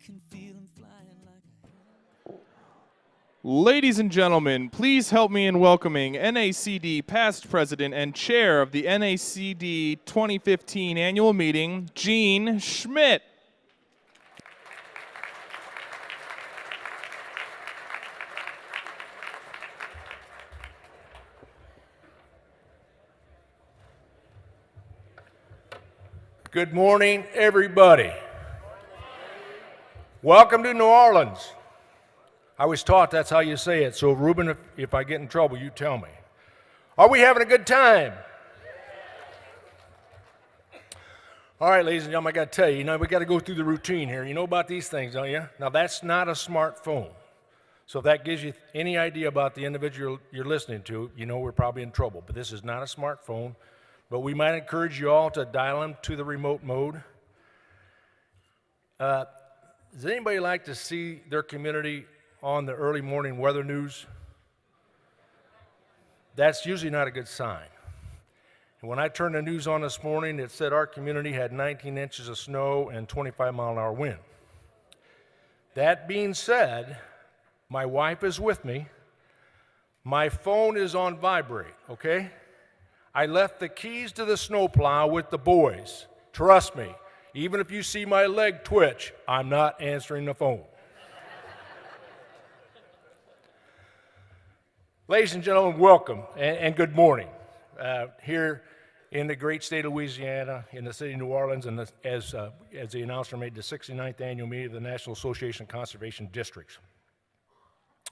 can feel him flying like Ladies and gentlemen, please help me in welcoming NACD past president and chair of the NACD 2015 annual meeting, Gene Schmidt. Good morning, everybody. Welcome to New Orleans. I was taught that's how you say it, so Ruben, if I get in trouble, you tell me. Are we having a good time? All right, ladies and gentlemen, I got to tell you, we got to go through the routine here. You know about these things, don't you? Now, that's not a smartphone. So if that gives you any idea about the individual you're listening to, you know we're probably in trouble. But this is not a smartphone. But we might encourage you all to dial them to the remote mode. Does anybody like to see their community on the early morning weather news? That's usually not a good sign. And when I turned the news on this morning, it said our community had 19 inches of snow and 25-mile-an-hour wind. That being said, my wife is with me. My phone is on vibrate, okay? I left the keys to the snowplow with the boys. Trust me, even if you see my leg twitch, I'm not answering the phone. Ladies and gentlemen, welcome and good morning. Here in the great state of Louisiana, in the city of New Orleans, and as the announcer made, the 69th annual meeting of the National Association of Conservation Districts.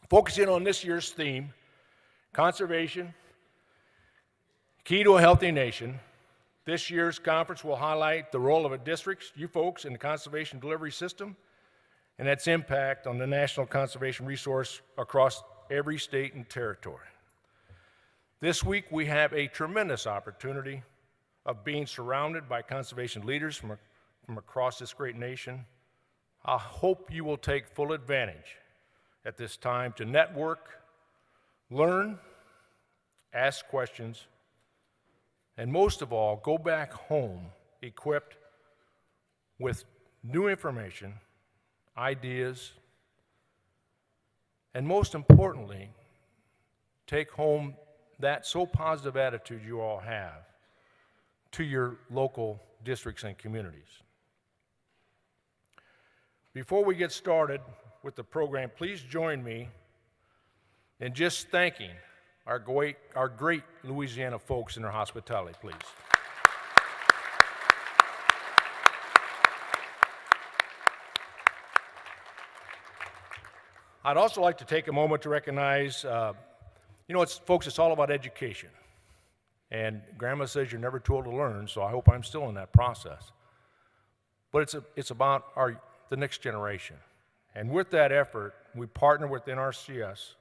Focusing on this year's theme, conservation, key to a healthy nation. This year's conference will highlight the role of a district, you folks, in the conservation delivery system, and its impact on the national conservation resource across every state and territory. This week, we have a tremendous opportunity of being surrounded by conservation leaders from across this great nation. I hope you will take full advantage at this time to network, learn, ask questions, and most of all, go back home equipped with new information, ideas, and most importantly, take home that so positive attitude you all have to your local districts and communities. Before we get started with the program, please join me in just thanking our great Louisiana folks and their hospitality, please. I'd also like to take a moment to recognize, folks, it's all about education. And Grandma says you're never too old to learn, so I hope I'm still in that process. But it's about the next generation. And with that effort, we partner with NRCS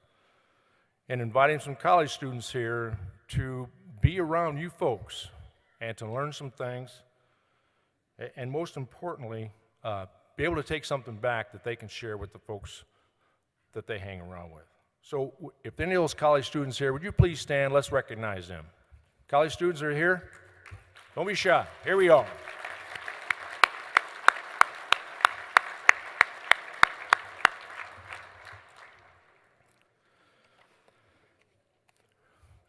in inviting some college students here to be around you folks and to learn some things, and most importantly, be able to take something back that they can share with the folks that they hang around with. So if any of those college students here, would you please stand? Let's recognize them. College students are here. Don't be shy. Here we are.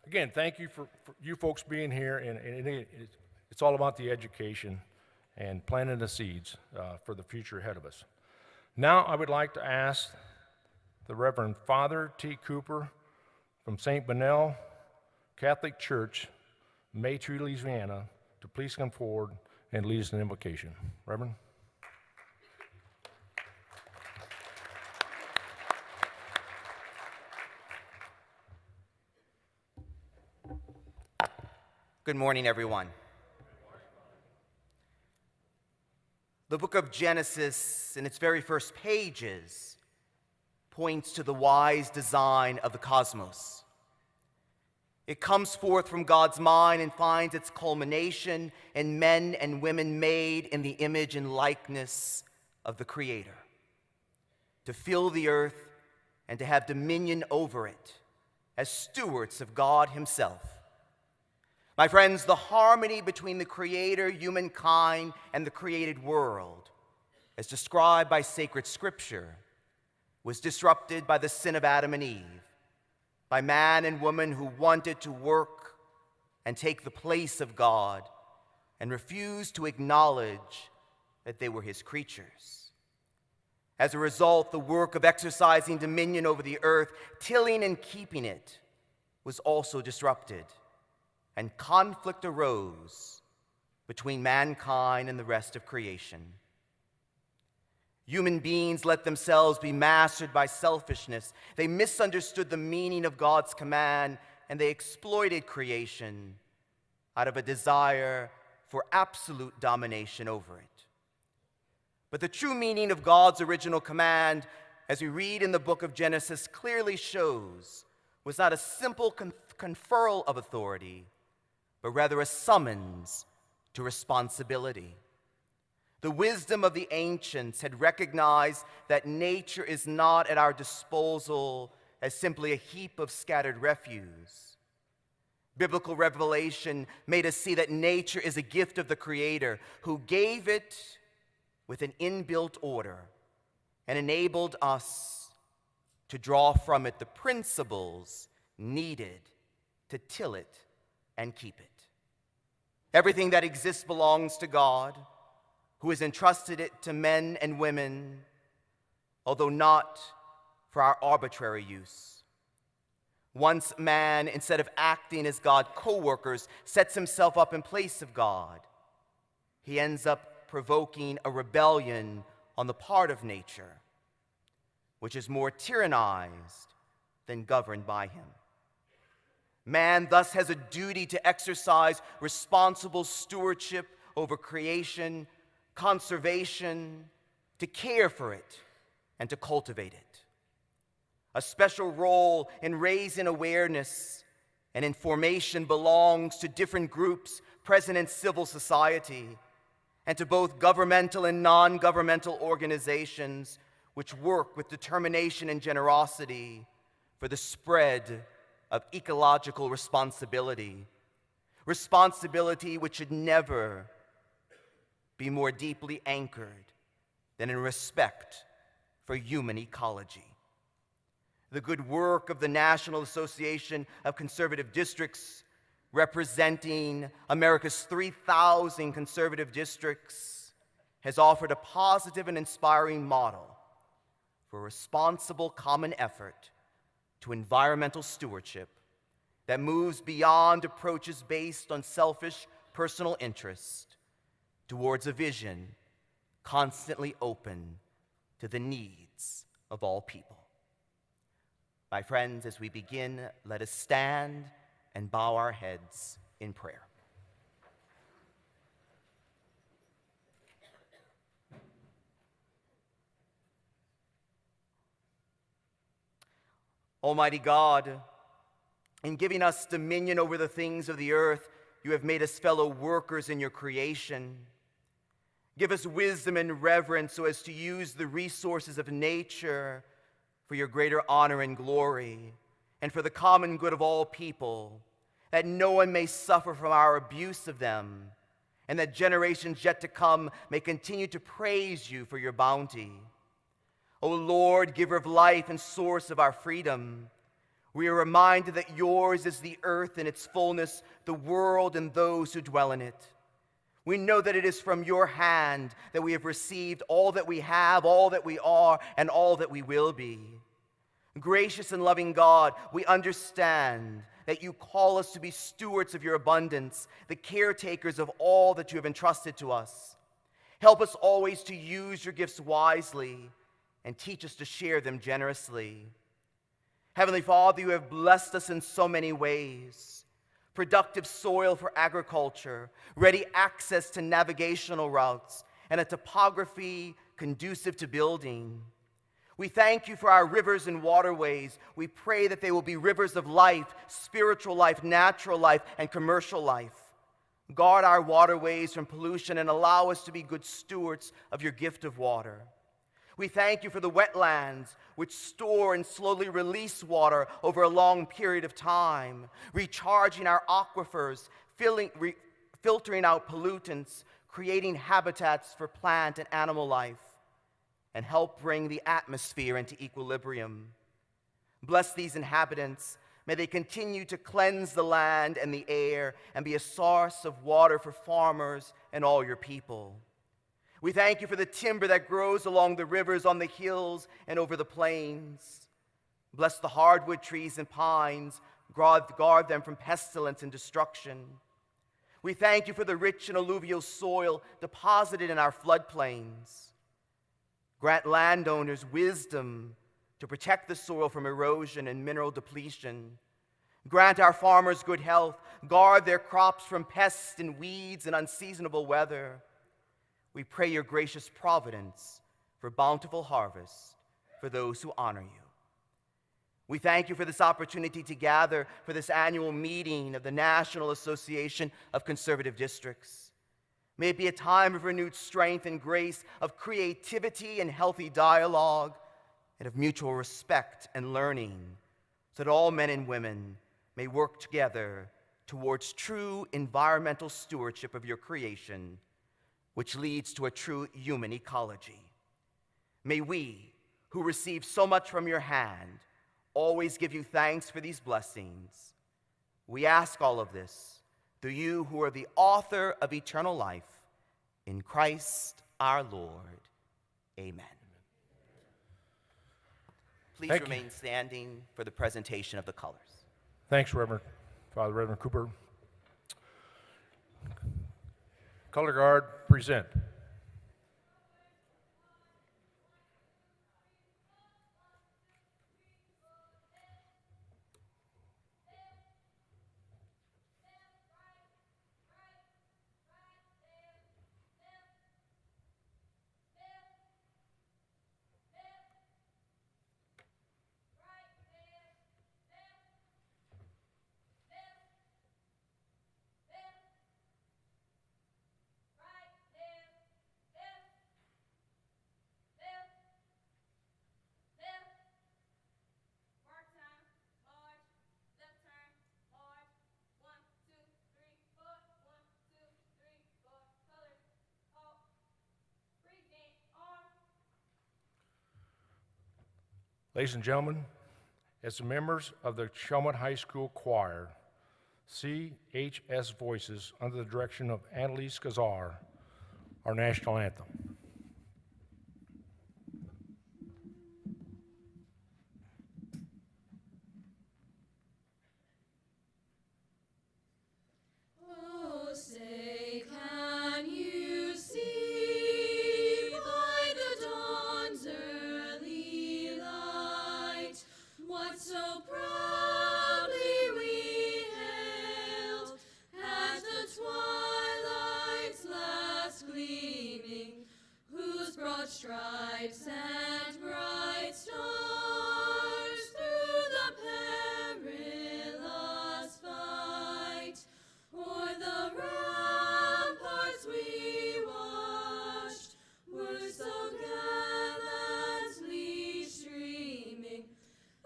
Again, thank you for you folks being here, and it's all about the education and planting the seeds for the future ahead of us. Now I would like to ask the Reverend Father T. Cooper from St. Benel Catholic Church, Maytree, Louisiana, to please come forward and lead us in invocation. Reverend? Good morning, everyone. The book of Genesis, in its very first pages, points to the wise design of the cosmos. It comes forth from God's mind and finds its culmination in men and women made in the image and likeness of the Creator, to fill the earth and to have dominion over it as stewards of God Himself. My friends, the harmony between the Creator, humankind, and the created world as described by sacred scripture, was disrupted by the sin of Adam and Eve, by man and woman who wanted to work and take the place of God and refused to acknowledge that they were his creatures. As a result, the work of exercising dominion over the earth, tilling and keeping it, was also disrupted, and conflict arose between mankind and the rest of creation. Human beings let themselves be mastered by selfishness. They misunderstood the meaning of God's command, and they exploited creation out of a desire for absolute domination over it. But the true meaning of God's original command, as we read in the book of Genesis, clearly shows was not a simple conferral of authority, but rather a summons to responsibility. The wisdom of the ancients had recognized that nature is not at our disposal as simply a heap of scattered refuse. Biblical revelation made us see that nature is a gift of the Creator who gave it with an inbuilt order and enabled us to draw from it the principles needed to till it and keep it. Everything that exists belongs to God, who has entrusted it to men and women, although not for our arbitrary use. Once man, instead of acting as God's co-workers, sets himself up in place of God, he ends up provoking a rebellion on the part of nature, which is more tyrannized than governed by him. Man thus has a duty to exercise responsible stewardship over creation, conservation, to care for it, and to cultivate it. A special role in raising awareness and in formation belongs to different groups present in civil society and to both governmental and non-governmental organizations which work with determination and generosity for the spread of ecological responsibility, responsibility which should never be more deeply anchored than in respect for human ecology. The good work of the National Association of Conservative Districts, representing America's 3,000 conservative districts, has offered a positive and inspiring model for a responsible common effort to environmental stewardship that moves beyond approaches based on selfish personal interest towards a vision constantly open to the needs of all people. My friends, as we begin, let us stand and bow our heads in prayer. Almighty God, in giving us dominion over the things of the earth, you have made us fellow workers in your creation. Give us wisdom and reverence so as to use the resources of nature for your greater honor and glory, and for the common good of all people, that no one may suffer from our abuse of them, and that generations yet to come may continue to praise you for your bounty. O Lord, giver of life and source of our freedom, we are reminded that yours is the earth in its fullness, the world and those who dwell in it. We know that it is from your hand that we have received all that we have, all that we are, and all that we will be. Gracious and loving God, we understand that you call us to be stewards of your abundance, the caretakers of all that you have entrusted to us. Help us always to use your gifts wisely and teach us to share them generously. Heavenly Father, you have blessed us in so many ways. Productive soil for agriculture, ready access to navigational routes, and a topography conducive to building. We thank you for our rivers and waterways. We pray that they will be rivers of life, spiritual life, natural life, and commercial life. Guard our waterways from pollution and allow us to be good stewards of your gift of water. We thank you for the wetlands, which store and slowly release water over a long period of time, recharging our aquifers, filtering out pollutants, creating habitats for plant and animal life. and help bring the atmosphere into equilibrium. Bless these inhabitants. May they continue to cleanse the land and the air and be a source of water for farmers and all your people. We thank you for the timber that grows along the rivers, on the hills, and over the plains. Bless the hardwood trees and pines. Guard them from pestilence and destruction. We thank you for the rich and alluvial soil deposited in our floodplains. Grant landowners wisdom to protect the soil from erosion and mineral depletion. Grant our farmers good health. Guard their crops from pests and weeds and unseasonable weather. We pray your gracious providence for bountiful harvest for those who honor you. We thank you for this opportunity to gather for this annual meeting of the National Association of Conservative Districts. May it be a time of renewed strength and grace, of creativity and healthy dialogue, and of mutual respect and learning, so that all men and women may work together towards true environmental stewardship of your creation, which leads to a true human ecology. May we, who receive so much from your hand, always give you thanks for these blessings. We ask all of this through you who are the author of eternal life, in Christ our Lord. Amen. Please remain standing for the presentation of the colors. Thanks, Father Reverend Cooper. Color Guard, present. Ladies and gentlemen, as the members of the Chalmette High School Choir, CHS Voices, under the direction of Annalise Gazar, our national anthem. Oh, say, can you see by the dawn's early light what so proudly we hailed as the twilight's last gleaming, whose broad stripes and bright stars through the perilous fight o'er the ramparts we watched were so gallantly streaming,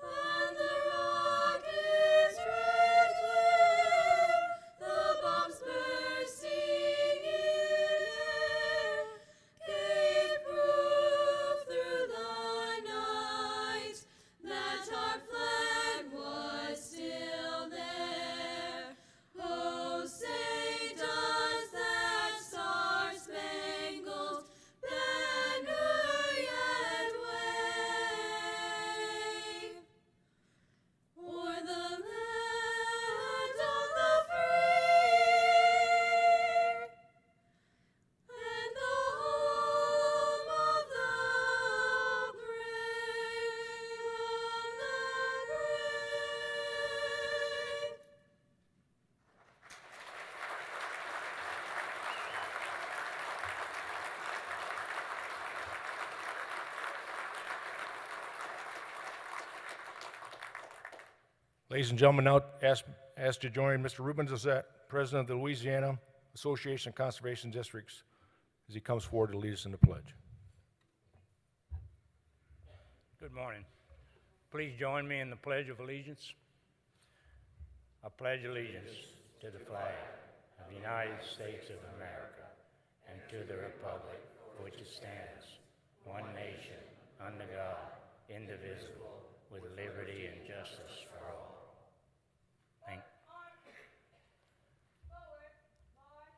and the rocket's red glare, the bombs bursting in air, gave proof through the night that our flag was still there. Oh, say does that star-spangled banner yet wave o'er the land of the free and the home of the brave. Ladies and gentlemen, now asked to join Mr. Rubens Zet, President of the Louisiana Association of Conservation Districts, as he comes forward to lead us in the pledge. Good morning. Please join me in the Pledge of Allegiance. I pledge allegiance to the flag of the United States of America and to the republic for which it stands, one nation, under God, indivisible, with liberty and justice for all. Thank you. Forward, march,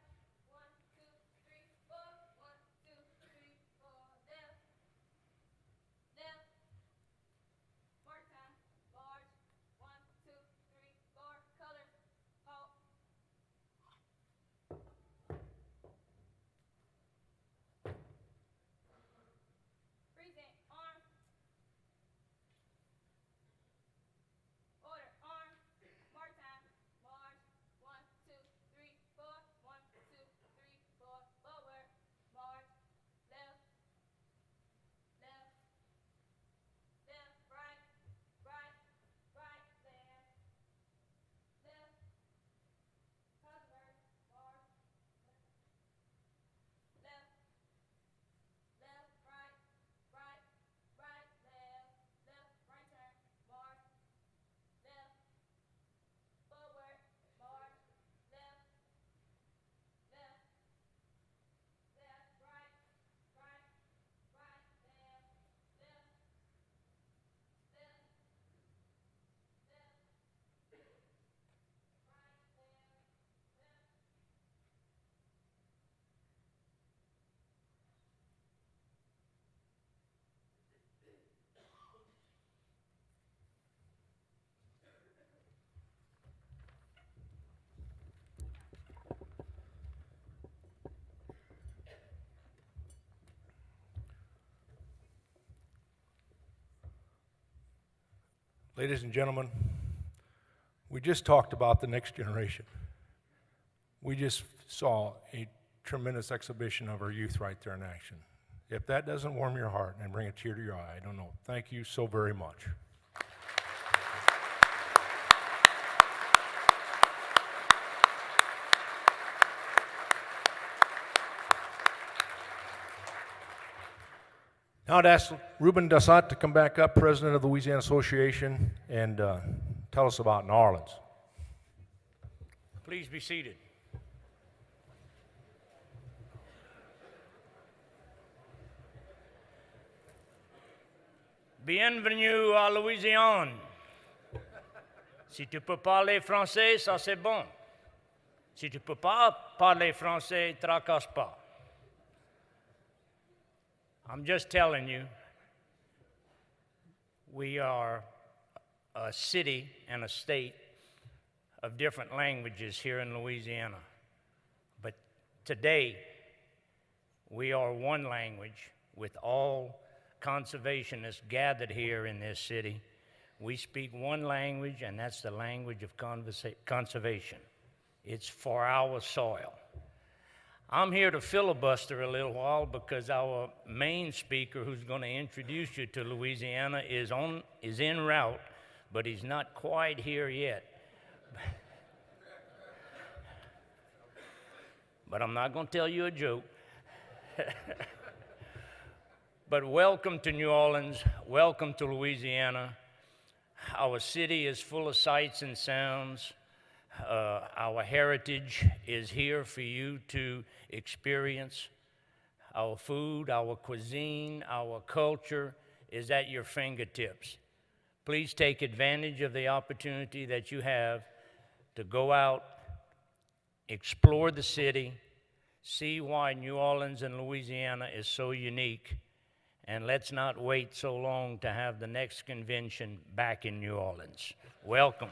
1, 2, 3, 4, 1, 2, 3, 4, left, left, march time, march, 1, 2, 3, 4, colors, halt. Present, arm, order, arm, march time, march, 1, 2, 3, 4, 1, 2, 3, 4, forward, march, left, left, left, right, right, right, left, left, cover, march, left, left, right, right, right, left, right turn, march, left, forward, march, left, left, left, right, right, right, left, left, left, left, right, left, left. Ladies and gentlemen, we just talked about the next generation. We just saw a tremendous exhibition of our youth right there in action. If that doesn't warm your heart and bring a tear to your eye, I don't know. Thank you so very much. Now I'd ask Ruben Dassat to come back up, President of the Louisiana Association, and tell us about New Orleans. Please be seated. Bienvenue à Louisiane. Si tu peux parler français, ça c'est bon. Si tu peux pas parler français, tracasse pas. I'm just telling you, we are a city and a state of different languages here in Louisiana. But today, we are one language with all conservationists gathered here in this city. We speak one language, and that's the language of conservation. It's for our soil. I'm here to filibuster a little while because our main speaker, who's going to introduce you to Louisiana, is en route, but he's not quite here yet. But I'm not going to tell you a joke. But welcome to New Orleans. Welcome to Louisiana. Our city is full of sights and sounds. Our heritage is here for you to experience. Our food, our cuisine, our culture is at your fingertips. Please take advantage of the opportunity that you have to go out, explore the city, see why New Orleans and Louisiana is so unique, and let's not wait so long to have the next convention back in New Orleans. Welcome.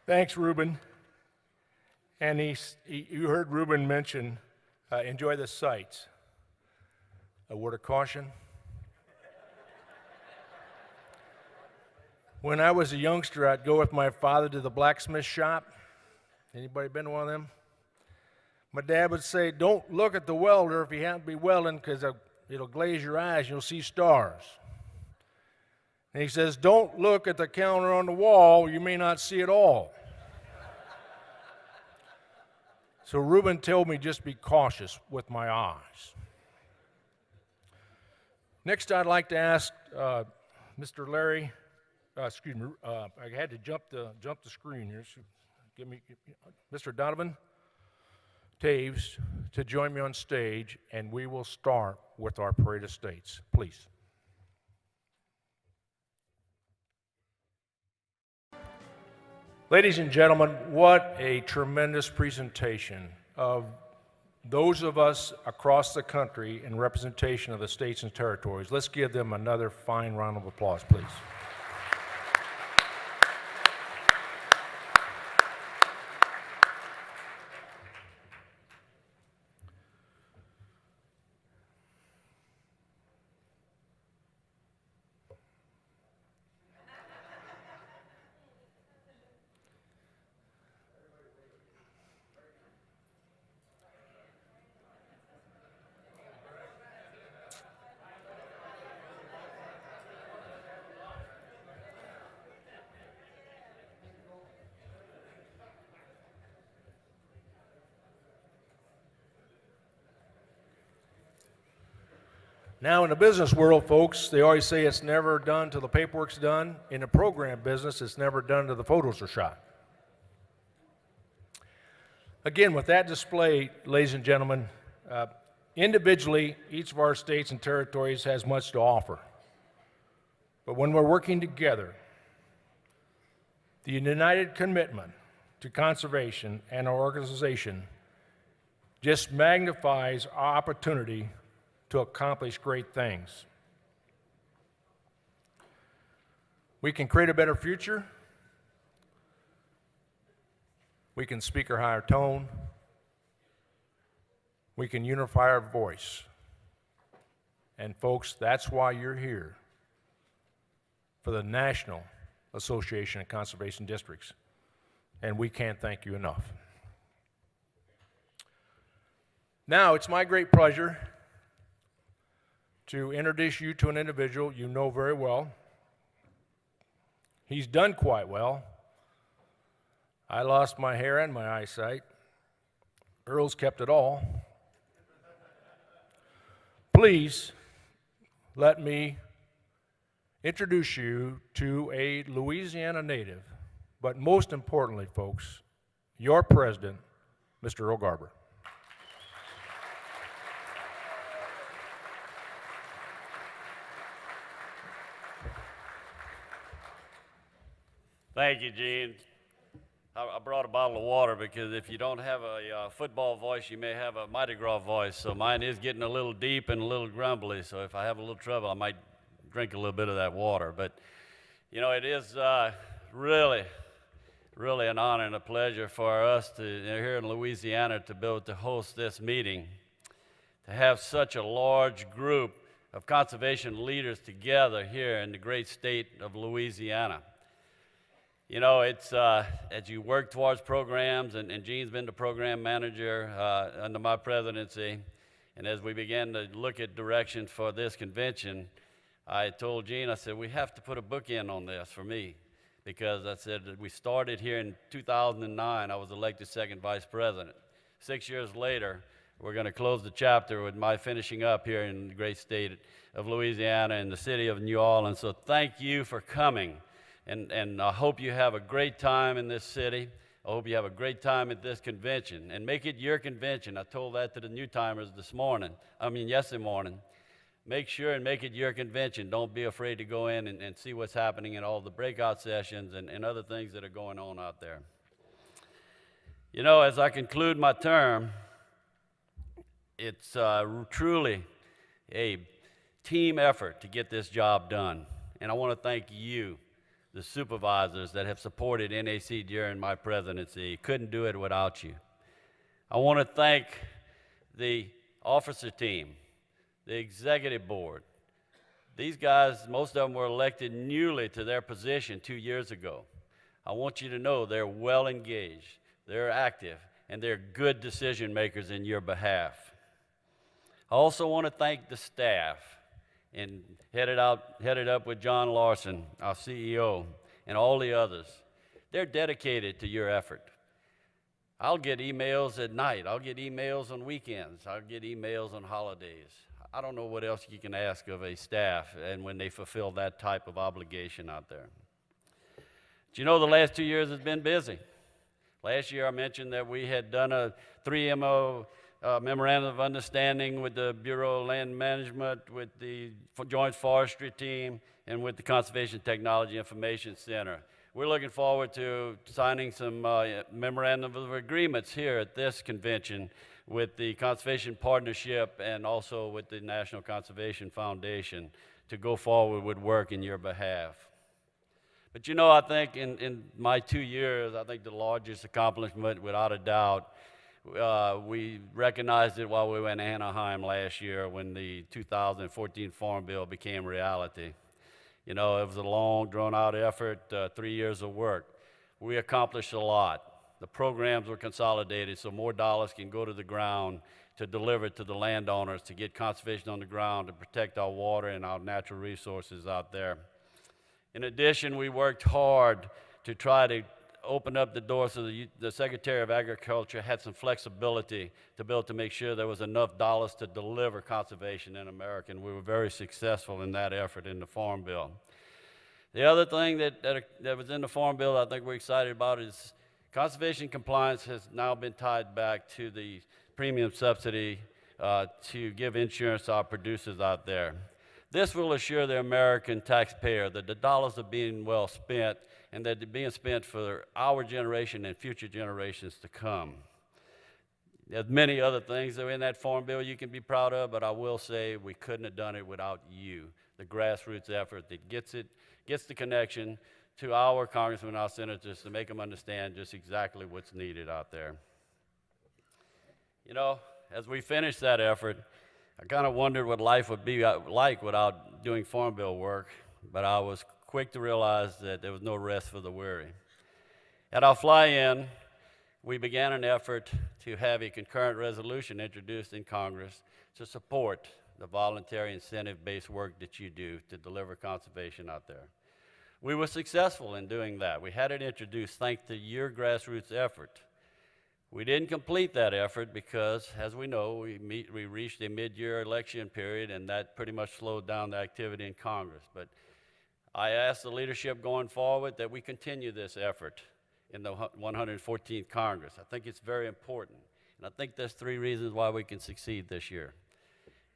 Thanks, Ruben. And you heard Ruben mention, enjoy the sights. A word of caution. When I was a youngster, I'd go with my father to the blacksmith shop. Anybody been to one of them? My dad would say, don't look at the welder if he happens to be welding because it'll glaze your eyes and you'll see stars. And he says, don't look at the counter on the wall, you may not see it all. So Ruben told me just be cautious with my eyes. Next, I'd like to ask Mr. Larry, I had to jump the screen here. So give me Mr. Donovan. Taves to join me on stage, and we will start with our Parade of States. Please. Ladies and gentlemen, what a tremendous presentation of those of us across the country in representation of the states and territories. Let's give them another fine round of applause, please. Now, in the business world, folks, they always say it's never done till the paperwork's done. In the program business, it's never done till the photos are shot. Again, with that display, ladies and gentlemen, individually, each of our states and territories has much to offer. But when we're working together, the united commitment to conservation and our organization just magnifies our opportunity to accomplish great things. We can create a better future. We can speak our higher tone. We can unify our voice. And folks, that's why you're here, for the National Association of Conservation Districts. And we can't thank you enough. Now, it's my great pleasure to introduce you to an individual you know very well. He's done quite well. I lost my hair and my eyesight. Earl's kept it all. Please let me introduce you to a Louisiana native, but most importantly, folks, your president, Mr. Earl Garber. Thank you, Gene. I brought a bottle of water because if you don't have a football voice, you may have a Mardi Gras voice. So mine is getting a little deep and a little grumbly. So if I have a little trouble, I might drink a little bit of that water. But, you know, it is really an honor and a pleasure for us to, here in Louisiana, to be able to host this meeting, to have such a large group of conservation leaders together here in the great state of Louisiana. You know, it's as you work towards programs, and Gene's been the program manager under my presidency, and as we began to look at directions for this convention, I told Gene, I said, we have to put a bookend on this for me, because I said that we started here in 2009. I was elected second vice president. 6 years later, we're going to close the chapter with my finishing up here in the great state of Louisiana and the city of New Orleans. So thank you for coming. And I hope you have a great time in this city. I hope you have a great time at this convention. And make it your convention. I told that to the new-timers yesterday morning. Make sure and make it your convention. Don't be afraid to go in and see what's happening in all the breakout sessions and other things that are going on out there. You know, as I conclude my term, it's truly a team effort to get this job done. And I want to thank you, the supervisors that have supported NAC during my presidency. Couldn't do it without you. I want to thank the officer team, the executive board. These guys, most of them were elected newly to their position 2 years ago. I want you to know they're well engaged, they're active, and they're good decision makers in your behalf. I also want to thank the staff, and headed up with John Larson, our CEO, and all the others. They're dedicated to your effort. I'll get emails at night. I'll get emails on weekends. I'll get emails on holidays. I don't know what else you can ask of a staff and when they fulfill that type of obligation out there. But you know, the last 2 years has been busy. Last year I mentioned that we had done a 3MO memorandum of understanding with the Bureau of Land Management, with the Joint Forestry Team, and with the Conservation Technology Information Center. We're looking forward to signing some memorandum of agreements here at this convention with the Conservation Partnership and also with the National Conservation Foundation to go forward with work in your behalf. But you know, I think in my 2 years, I think the largest accomplishment, without a doubt, we recognized it while we were in Anaheim last year when the 2014 Farm Bill became reality. You know, it was a long, drawn-out effort, 3 years of work. We accomplished a lot. The programs were consolidated so more dollars can go to the ground to deliver to the landowners, to get conservation on the ground, to protect our water and our natural resources out there. In addition, we worked hard to try to open up the doors so the Secretary of Agriculture had some flexibility to be able to make sure there was enough dollars to deliver conservation in America, and we were very successful in that effort in the Farm Bill. The other thing that was in the Farm Bill I think we're excited about is conservation compliance has now been tied back to the premium subsidy to give insurance to our producers out there. This will assure the American taxpayer that the dollars are being well spent and that they're being spent for our generation and future generations to come. There's many other things that are in that Farm Bill you can be proud of, but I will say we couldn't have done it without you, the grassroots effort that gets the connection to our congressmen and our senators to make them understand just exactly what's needed out there. You know, as we finish that effort, I kind of wondered what life would be like without doing Farm Bill work, but I was quick to realize that there was no rest for the weary. At our fly-in, we began an effort to have a concurrent resolution introduced in Congress to support the voluntary incentive-based work that you do to deliver conservation out there. We were successful in doing that. We had it introduced thanks to your grassroots effort. We didn't complete that effort because, as we know, we reached a mid-year election period, and that pretty much slowed down the activity in Congress. But I asked the leadership going forward that we continue this effort in the 114th Congress. I think it's very important, and I think there's 3 reasons why we can succeed this year.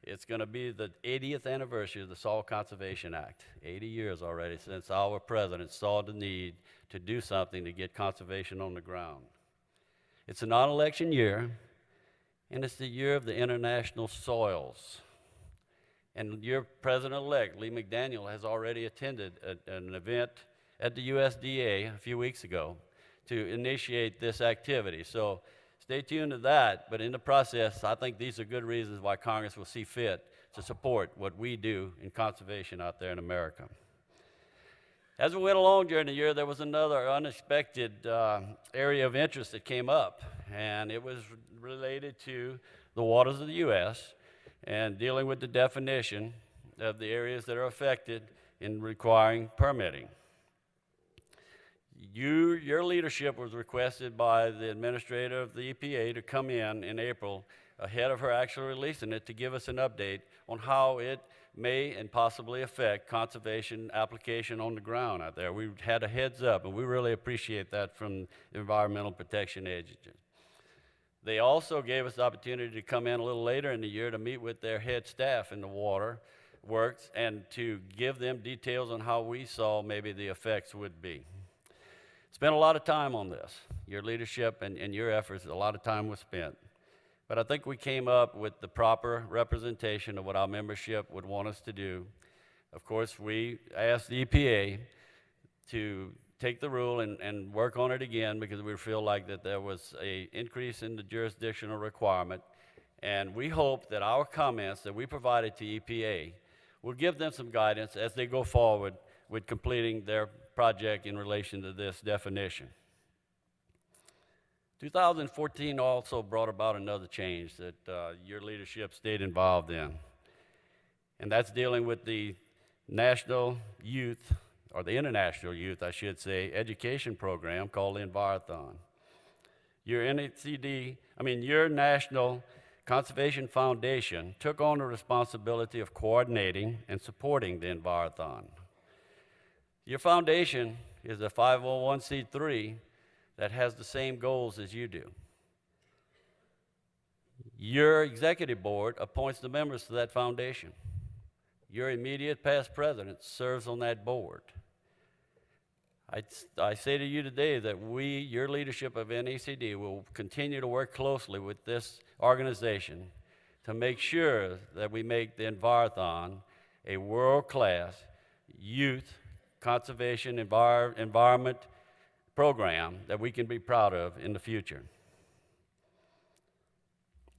It's going to be the 80th anniversary of the Soil Conservation Act, 80 years already since our president saw the need to do something to get conservation on the ground. It's a non-election year, and it's the year of the international soils. And your president-elect, Lee McDaniel, has already attended an event at the USDA a few weeks ago to initiate this activity. So stay tuned to that, but in the process, I think these are good reasons why Congress will see fit to support what we do in conservation out there in America. As we went along during the year, there was another unexpected area of interest that came up, and it was related to the waters of the U.S. and dealing with the definition of the areas that are affected in requiring permitting. Your leadership was requested by the administrator of the EPA to come in April ahead of her actually releasing it to give us an update on how it may and possibly affect conservation application on the ground out there. We had a heads up, and we really appreciate that from the Environmental Protection Agency. They also gave us the opportunity to come in a little later in the year to meet with their head staff in the water works and to give them details on how we saw maybe the effects would be. Spent a lot of time on this. Your leadership and your efforts, a lot of time was spent. But I think we came up with the proper representation of what our membership would want us to do. Of course, we asked the EPA to take the rule and work on it again because we feel like that there was an increase in the jurisdictional requirement. And we hope that our comments that we provided to EPA will give them some guidance as they go forward with completing their project in relation to this definition. 2014 also brought about another change that your leadership stayed involved in, and that's dealing with the national youth, or the international youth, I should say, education program called the Envirothon. Your your National Conservation Foundation took on the responsibility of coordinating and supporting the Envirothon. Your foundation is a 501c3 that has the same goals as you do. Your executive board appoints the members to that foundation. Your immediate past president serves on that board. I say to you today that we, your leadership of NACD, will continue to work closely with this organization to make sure that we make the Envirothon a world-class youth conservation environment program that we can be proud of in the future.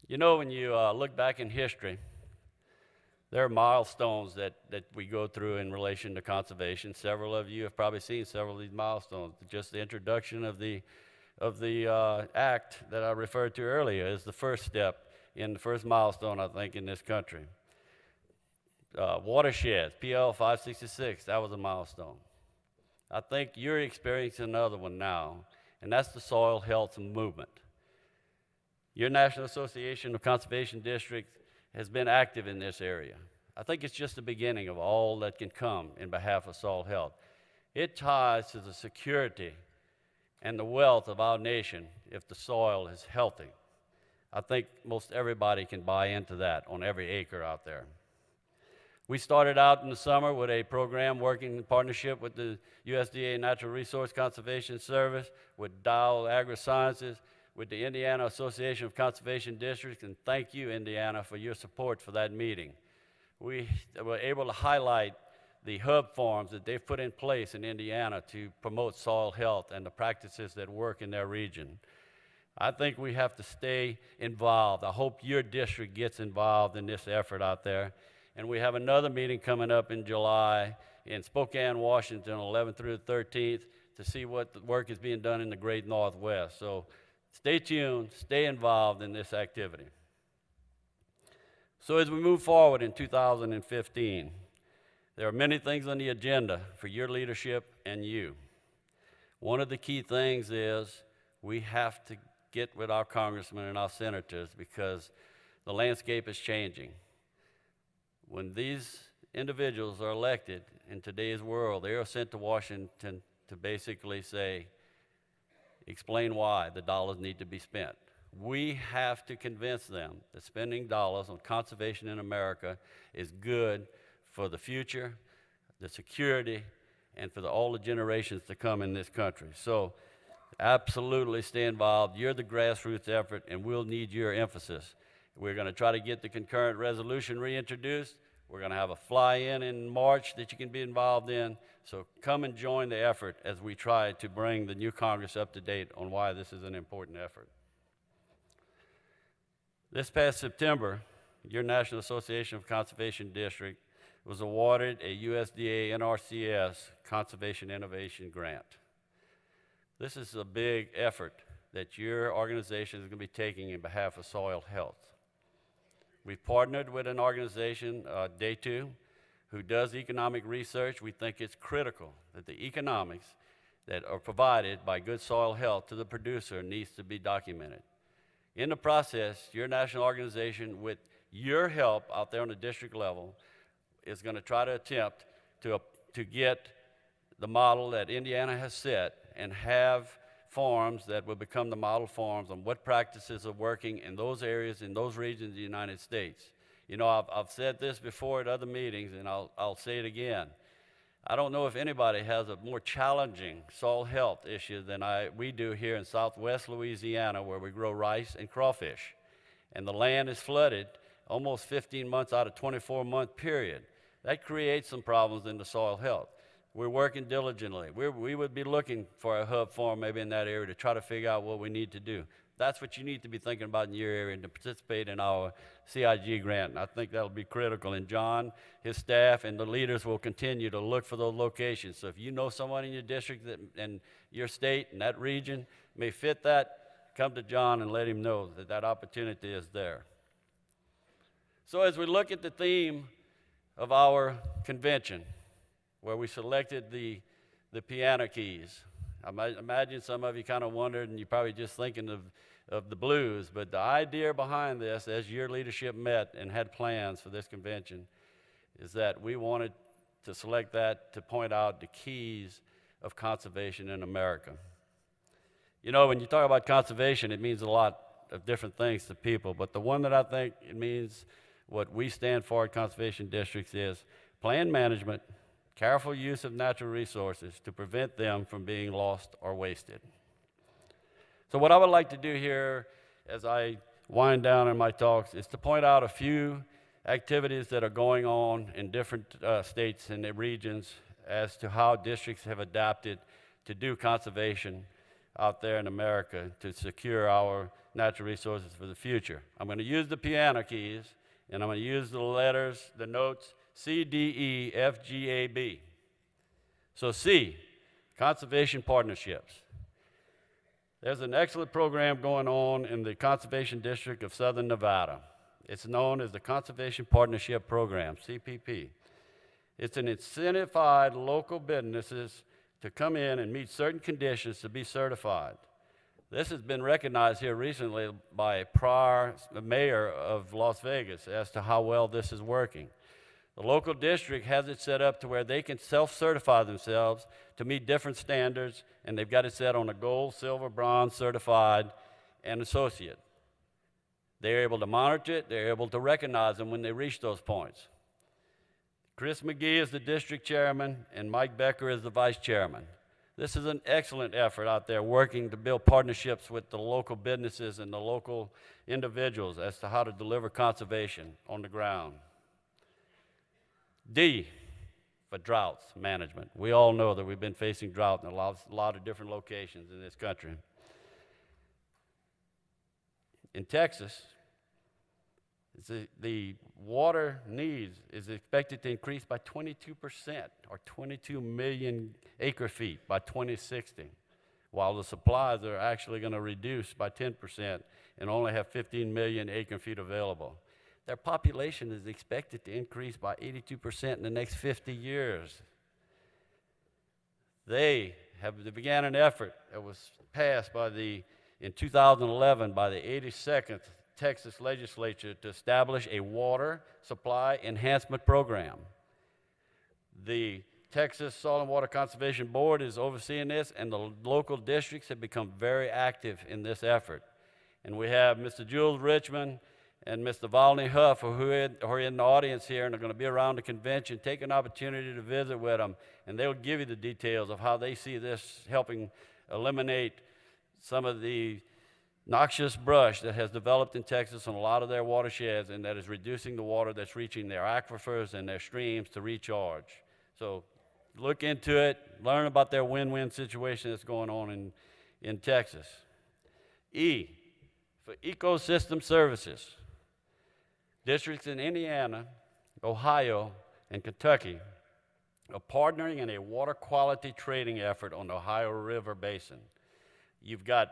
You know, when you look back in history, there are milestones that we go through in relation to conservation. Several of you have probably seen several of these milestones. Just the introduction of the act that I referred to earlier is the first step in the first milestone, I think, in this country. Watersheds, PL 566, that was a milestone. I think you're experiencing another one now, and that's the soil health movement. Your National Association of Conservation Districts has been active in this area. I think it's just the beginning of all that can come in behalf of soil health. It ties to the security and the wealth of our nation if the soil is healthy. I think most everybody can buy into that on every acre out there. We started out in the summer with a program working in partnership with the USDA Natural Resource Conservation Service, with Dow Agri-Sciences, with the Indiana Association of Conservation Districts, and thank you, Indiana, for your support for that meeting. We were able to highlight the hub farms that they've put in place in Indiana to promote soil health and the practices that work in their region. I think we have to stay involved. I hope your district gets involved in this effort out there. And we have another meeting coming up in July in Spokane, Washington, 11th through the 13th, to see what the work is being done in the Great Northwest. So stay tuned, stay involved in this activity. So as we move forward in 2015, there are many things on the agenda for your leadership and you. One of the key things is we have to get with our congressmen and our senators because the landscape is changing. When these individuals are elected in today's world, they are sent to Washington to basically say, explain why the dollars need to be spent. We have to convince them that spending dollars on conservation in America is good for the future, the security, and for all the generations to come in this country. So absolutely stay involved. You're the grassroots effort, and we'll need your emphasis. We're going to try to get the concurrent resolution reintroduced. We're going to have a fly-in in March that you can be involved in. So come and join the effort as we try to bring the new Congress up to date on why this is an important effort. This past September, your National Association of Conservation District was awarded a USDA NRCS Conservation Innovation Grant. This is a big effort that your organization is going to be taking in behalf of soil health. We've partnered with an organization, Day 2, who does economic research. We think it's critical that the economics that are provided by good soil health to the producer needs to be documented. In the process, your national organization, with your help out there on the district level, is going to try to attempt to get the model that Indiana has set and have farms that will become the model farms on what practices are working in those areas, in those regions of the United States. You know, I've said this before at other meetings, and I'll say it again. I don't know if anybody has a more challenging soil health issue than we do here in southwest Louisiana, where we grow rice and crawfish. And the land is flooded almost 15 months out of a 24-month period. That creates some problems in the soil health. We're working diligently. We would be looking for a hub farm maybe in that area to try to figure out what we need to do. That's what you need to be thinking about in your area and to participate in our CIG grant. And I think that'll be critical. And John, his staff, and the leaders will continue to look for those locations. So if you know someone in your district and your state and that region may fit that, come to John and let him know that that opportunity is there. So as we look at the theme of our convention, where we selected the piano keys, I imagine some of you kind of wondered, and you're probably just thinking of the blues, but the idea behind this, as your leadership met and had plans for this convention, is that we wanted to select that to point out the keys of conservation in America. You know, when you talk about conservation, it means a lot of different things to people, but the one that I think it means, what we stand for at conservation districts, is planned management, careful use of natural resources to prevent them from being lost or wasted. So what I would like to do here as I wind down in my talks is to point out a few activities that are going on in different states and regions as to how districts have adapted to do conservation out there in America to secure our natural resources for the future. I'm going to use the piano keys, and I'm going to use the letters, the notes, C, D, E, F, G, A, B. So C, conservation partnerships. There's an excellent program going on in the Conservation District of Southern Nevada. It's known as the Conservation Partnership Program, CPP. It's an incentivized local businesses to come in and meet certain conditions to be certified. This has been recognized here recently by a prior mayor of Las Vegas as to how well this is working. The local district has it set up to where they can self-certify themselves to meet different standards, and they've got it set on a gold, silver, bronze, certified, and associate. They're able to monitor it, they're able to recognize them when they reach those points. Chris McGee is the district chairman, and Mike Becker is the vice chairman. This is an excellent effort out there working to build partnerships with the local businesses and the local individuals as to how to deliver conservation on the ground. D, for droughts management. We all know that we've been facing drought in a lot of different locations in this country. In Texas, the water needs is expected to increase by 22%, or 22 million acre feet by 2060, while the supplies are actually going to reduce by 10% and only have 15 million acre feet available. Their population is expected to increase by 82% in the next 50 years. They began an effort that was passed in 2011 by the 82nd Texas legislature to establish a water supply enhancement program. The Texas Soil and Water Conservation Board is overseeing this, and the local districts have become very active in this effort. And we have Mr. Jules Richmond and Mr. Volney Huff, who are in the audience here and are going to be around the convention. Take an opportunity to visit with them, and they'll give you the details of how they see this helping eliminate some of the noxious brush that has developed in Texas on a lot of their watersheds, and that is reducing the water that's reaching their aquifers and their streams to recharge. So look into it, learn about their win-win situation that's going on in Texas. E, for ecosystem services. Districts in Indiana, Ohio, and Kentucky are partnering in a water quality trading effort on the Ohio River Basin. You've got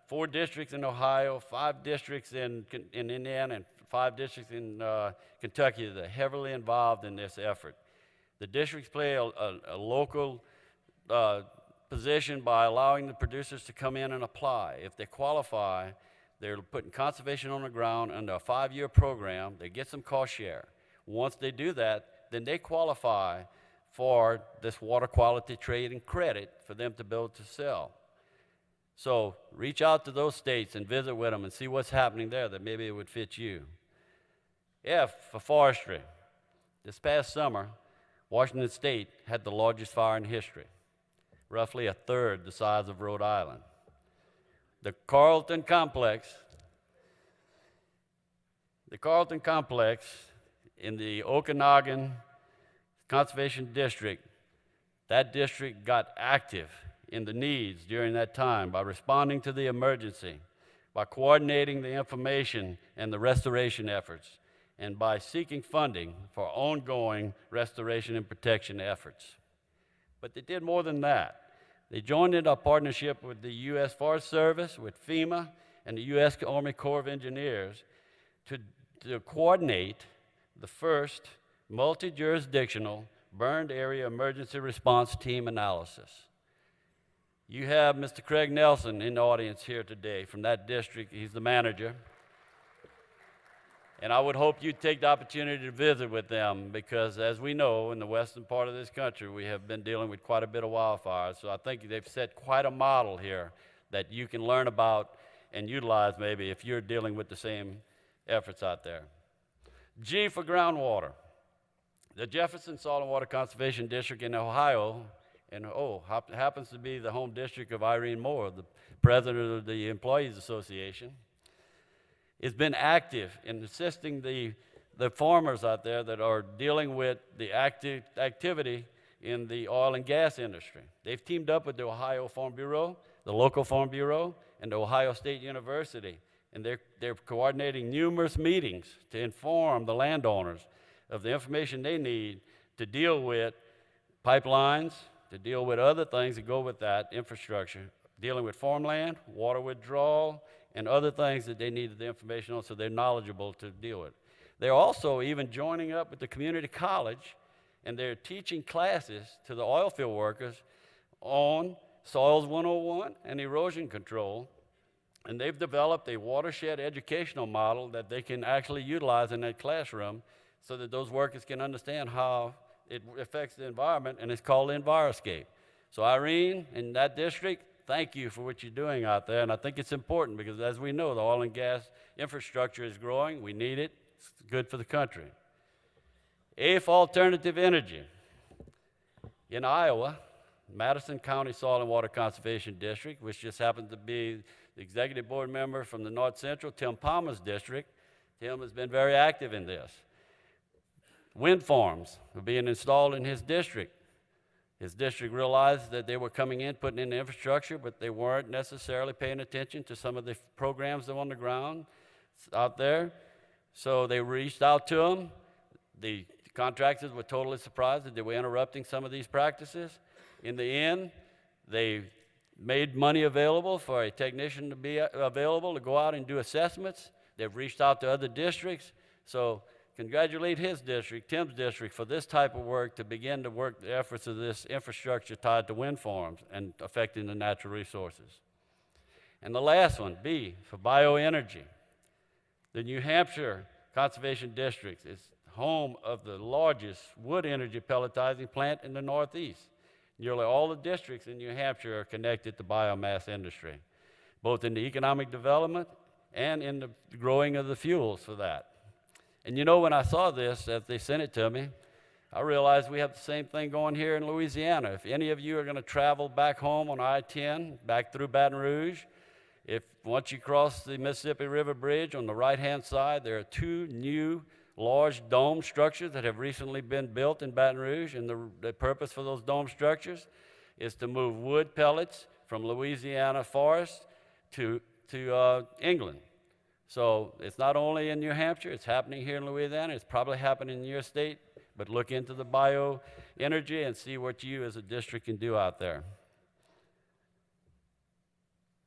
4 districts in Ohio, 5 districts in Indiana, and 5 districts in Kentucky that are heavily involved in this effort. The districts play a local position by allowing the producers to come in and apply. If they qualify, they're putting conservation on the ground under a 5-year program. They get some cost share. Once they do that, then they qualify for this water quality trading credit for them to be able to sell. So reach out to those states and visit with them and see what's happening there that maybe it would fit you. F, for forestry. This past summer, Washington State had the largest fire in history, roughly a third the size of Rhode Island. The Carlton Complex in the Okanagan Conservation District, that district got active in the needs during that time by responding to the emergency, by coordinating the information and the restoration efforts, and by seeking funding for ongoing restoration and protection efforts. But they did more than that. They joined in a partnership with the U.S. Forest Service, with FEMA, and the U.S. Army Corps of Engineers to coordinate the first multi-jurisdictional burned area emergency response team analysis. You have Mr. Craig Nelson in the audience here today from that district. He's the manager. And I would hope you'd take the opportunity to visit with them, because as we know, in the western part of this country, we have been dealing with quite a bit of wildfires. So I think they've set quite a model here that you can learn about and utilize maybe if you're dealing with the same efforts out there. G for groundwater. The Jefferson Soil and Water Conservation District in Ohio, and happens to be the home district of Irene Moore, the president of the Employees Association, has been active in assisting the farmers out there that are dealing with the activity in the oil and gas industry. They've teamed up with the Ohio Farm Bureau, the local Farm Bureau, and the Ohio State University, and they're coordinating numerous meetings to inform the landowners of the information they need to deal with pipelines, to deal with other things that go with that infrastructure, dealing with farmland, water withdrawal, and other things that they need the information on so they're knowledgeable to deal with. They're also even joining up with the community college, and they're teaching classes to the oil field workers on Soils 101 and erosion control. And they've developed a watershed educational model that they can actually utilize in that classroom so that those workers can understand how it affects the environment, and it's called Enviroscape. So Irene, in that district, thank you for what you're doing out there, and I think it's important because as we know, the oil and gas infrastructure is growing. We need it. It's good for the country. A for alternative energy. In Iowa, Madison County Soil and Water Conservation District, which just happens to be the executive board member from the North Central, Tim Palmer's district. Tim has been very active in this. Wind farms are being installed in his district. His district realized that they were coming in, putting in the infrastructure, but they weren't necessarily paying attention to some of the programs that were on the ground out there. So they reached out to him. The contractors were totally surprised that they were interrupting some of these practices. In the end, they made money available for a technician to be available to go out and do assessments. They've reached out to other districts. So congratulate his district, Tim's district, for this type of work to begin to work the efforts of this infrastructure tied to wind farms and affecting the natural resources. And the last one, B, for bioenergy. The New Hampshire Conservation District is home of the largest wood energy pelletizing plant in the Northeast. Nearly all the districts in New Hampshire are connected to biomass industry, both in the economic development and in the growing of the fuels for that. And you know, when I saw this, as they sent it to me, I realized we have the same thing going here in Louisiana. If any of you are going to travel back home on I-10, back through Baton Rouge, once you cross the Mississippi River Bridge on the right-hand side, there are two new large dome structures that have recently been built in Baton Rouge, and the purpose for those dome structures is to move wood pellets from Louisiana forest to England. So it's not only in New Hampshire, it's happening here in Louisiana, it's probably happening in your state, but look into the bioenergy and see what you as a district can do out there.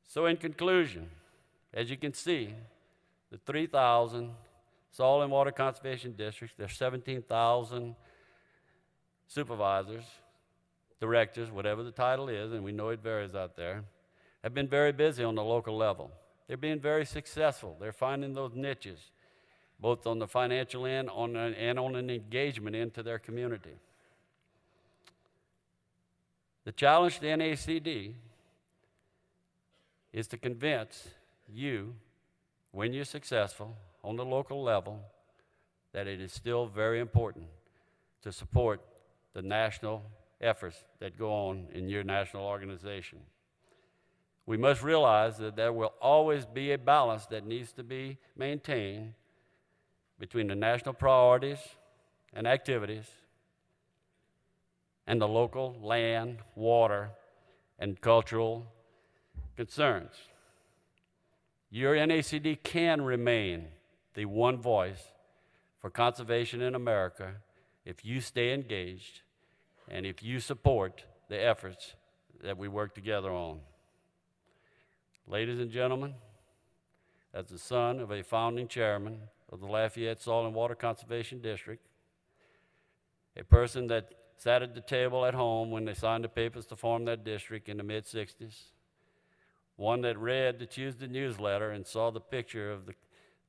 So in conclusion, as you can see, the 3,000 soil and water conservation districts, there's 17,000 supervisors, directors, whatever the title is, and we know it varies out there, have been very busy on the local level. They're being very successful. They're finding those niches, both on the financial end and on an engagement into their community. The challenge to the NACD is to convince you, when you're successful on the local level, that it is still very important to support the national efforts that go on in your national organization. We must realize that there will always be a balance that needs to be maintained between the national priorities and activities and the local land, water, and cultural concerns. Your NACD can remain the one voice for conservation in America if you stay engaged and if you support the efforts that we work together on. Ladies and gentlemen, as the son of a founding chairman of the Lafayette Soil and Water Conservation District, a person that sat at the table at home when they signed the papers to form that district in the mid-'60s, one that read the Tuesday newsletter and saw the picture of the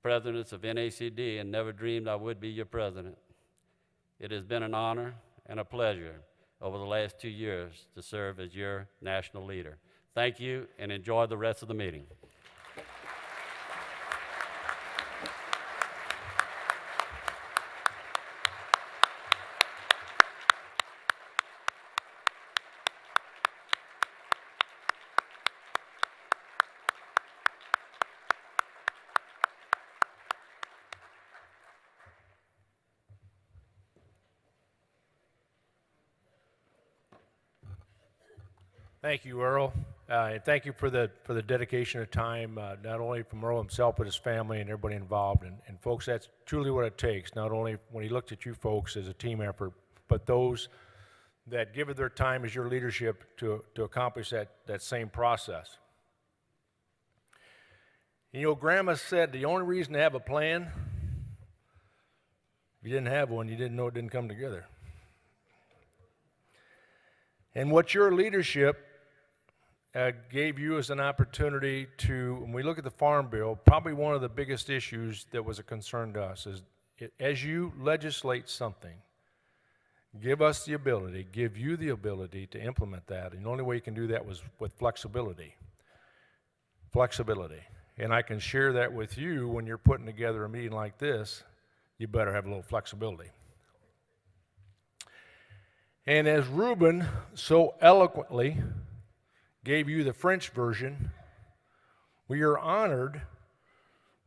presidents of NACD and never dreamed I would be your president. It has been an honor and a pleasure over the last 2 years to serve as your national leader. Thank you, and enjoy the rest of the meeting. Thank you, Earl, and thank you for the dedication of time, not only from Earl himself, but his family and everybody involved. And folks, that's truly what it takes, not only when he looked at you folks as a team effort, but those that give it their time as your leadership to accomplish that same process. You know, Grandma said the only reason to have a plan, if you didn't have one, you didn't know it didn't come together. And what your leadership gave you as an opportunity to, when we look at the Farm Bill, probably one of the biggest issues that was a concern to us is as you legislate something, give you the ability to implement that. And the only way you can do that was with flexibility. Flexibility. And I can share that with you when you're putting together a meeting like this, you better have a little flexibility. And as Ruben so eloquently gave you the French version, we are honored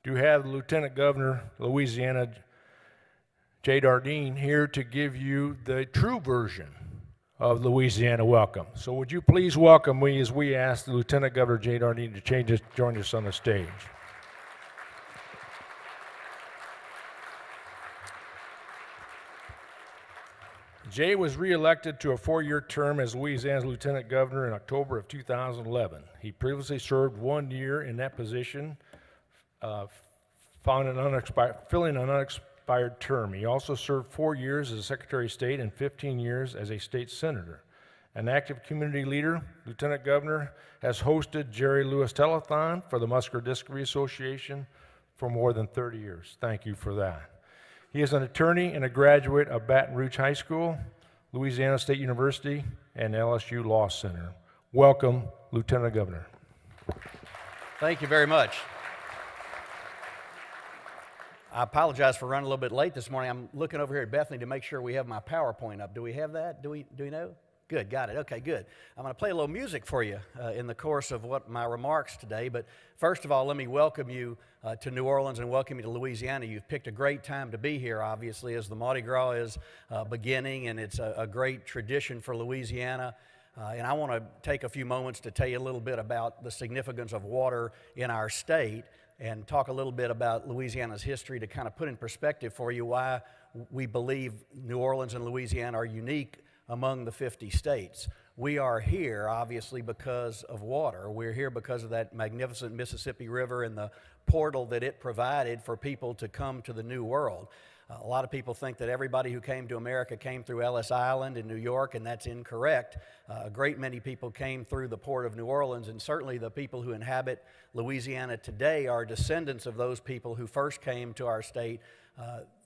to have the Lieutenant Governor of Louisiana, Jay Dardenne, here to give you the true version of Louisiana welcome. So would you please welcome me as we ask the Lieutenant Governor Jay Dardenne to join us on the stage. Jay was reelected to a 4-year term as Louisiana's Lieutenant Governor in October of 2011. He previously served 1 year in that position, filling an unexpired term. He also served 4 years as a Secretary of State and 15 years as a state senator. An active community leader, Lieutenant Governor has hosted Jerry Lewis Telethon for the Muscular Dystrophy Association for more than 30 years. Thank you for that. He is an attorney and a graduate of Baton Rouge High School, Louisiana State University, and LSU Law Center. Welcome, Lieutenant Governor. Thank you very much. I apologize for running a little bit late this morning. I'm looking over here at Bethany to make sure we have my PowerPoint up. Do we have that? Do we know? Good, got it. Okay, good. I'm going to play a little music for you in the course of my remarks today. But first of all, let me welcome you to New Orleans and welcome you to Louisiana. You've picked a great time to be here, obviously, as the Mardi Gras is beginning, and it's a great tradition for Louisiana. And I want to take a few moments to tell you a little bit about the significance of water in our state and talk a little bit about Louisiana's history to kind of put in perspective for you why we believe New Orleans and Louisiana are unique among the 50 states. We are here, obviously, because of water. We're here because of that magnificent Mississippi River and the portal that it provided for people to come to the New World. A lot of people think that everybody who came to America came through Ellis Island in New York, and that's incorrect. A great many people came through the port of New Orleans, and certainly the people who inhabit Louisiana today are descendants of those people who first came to our state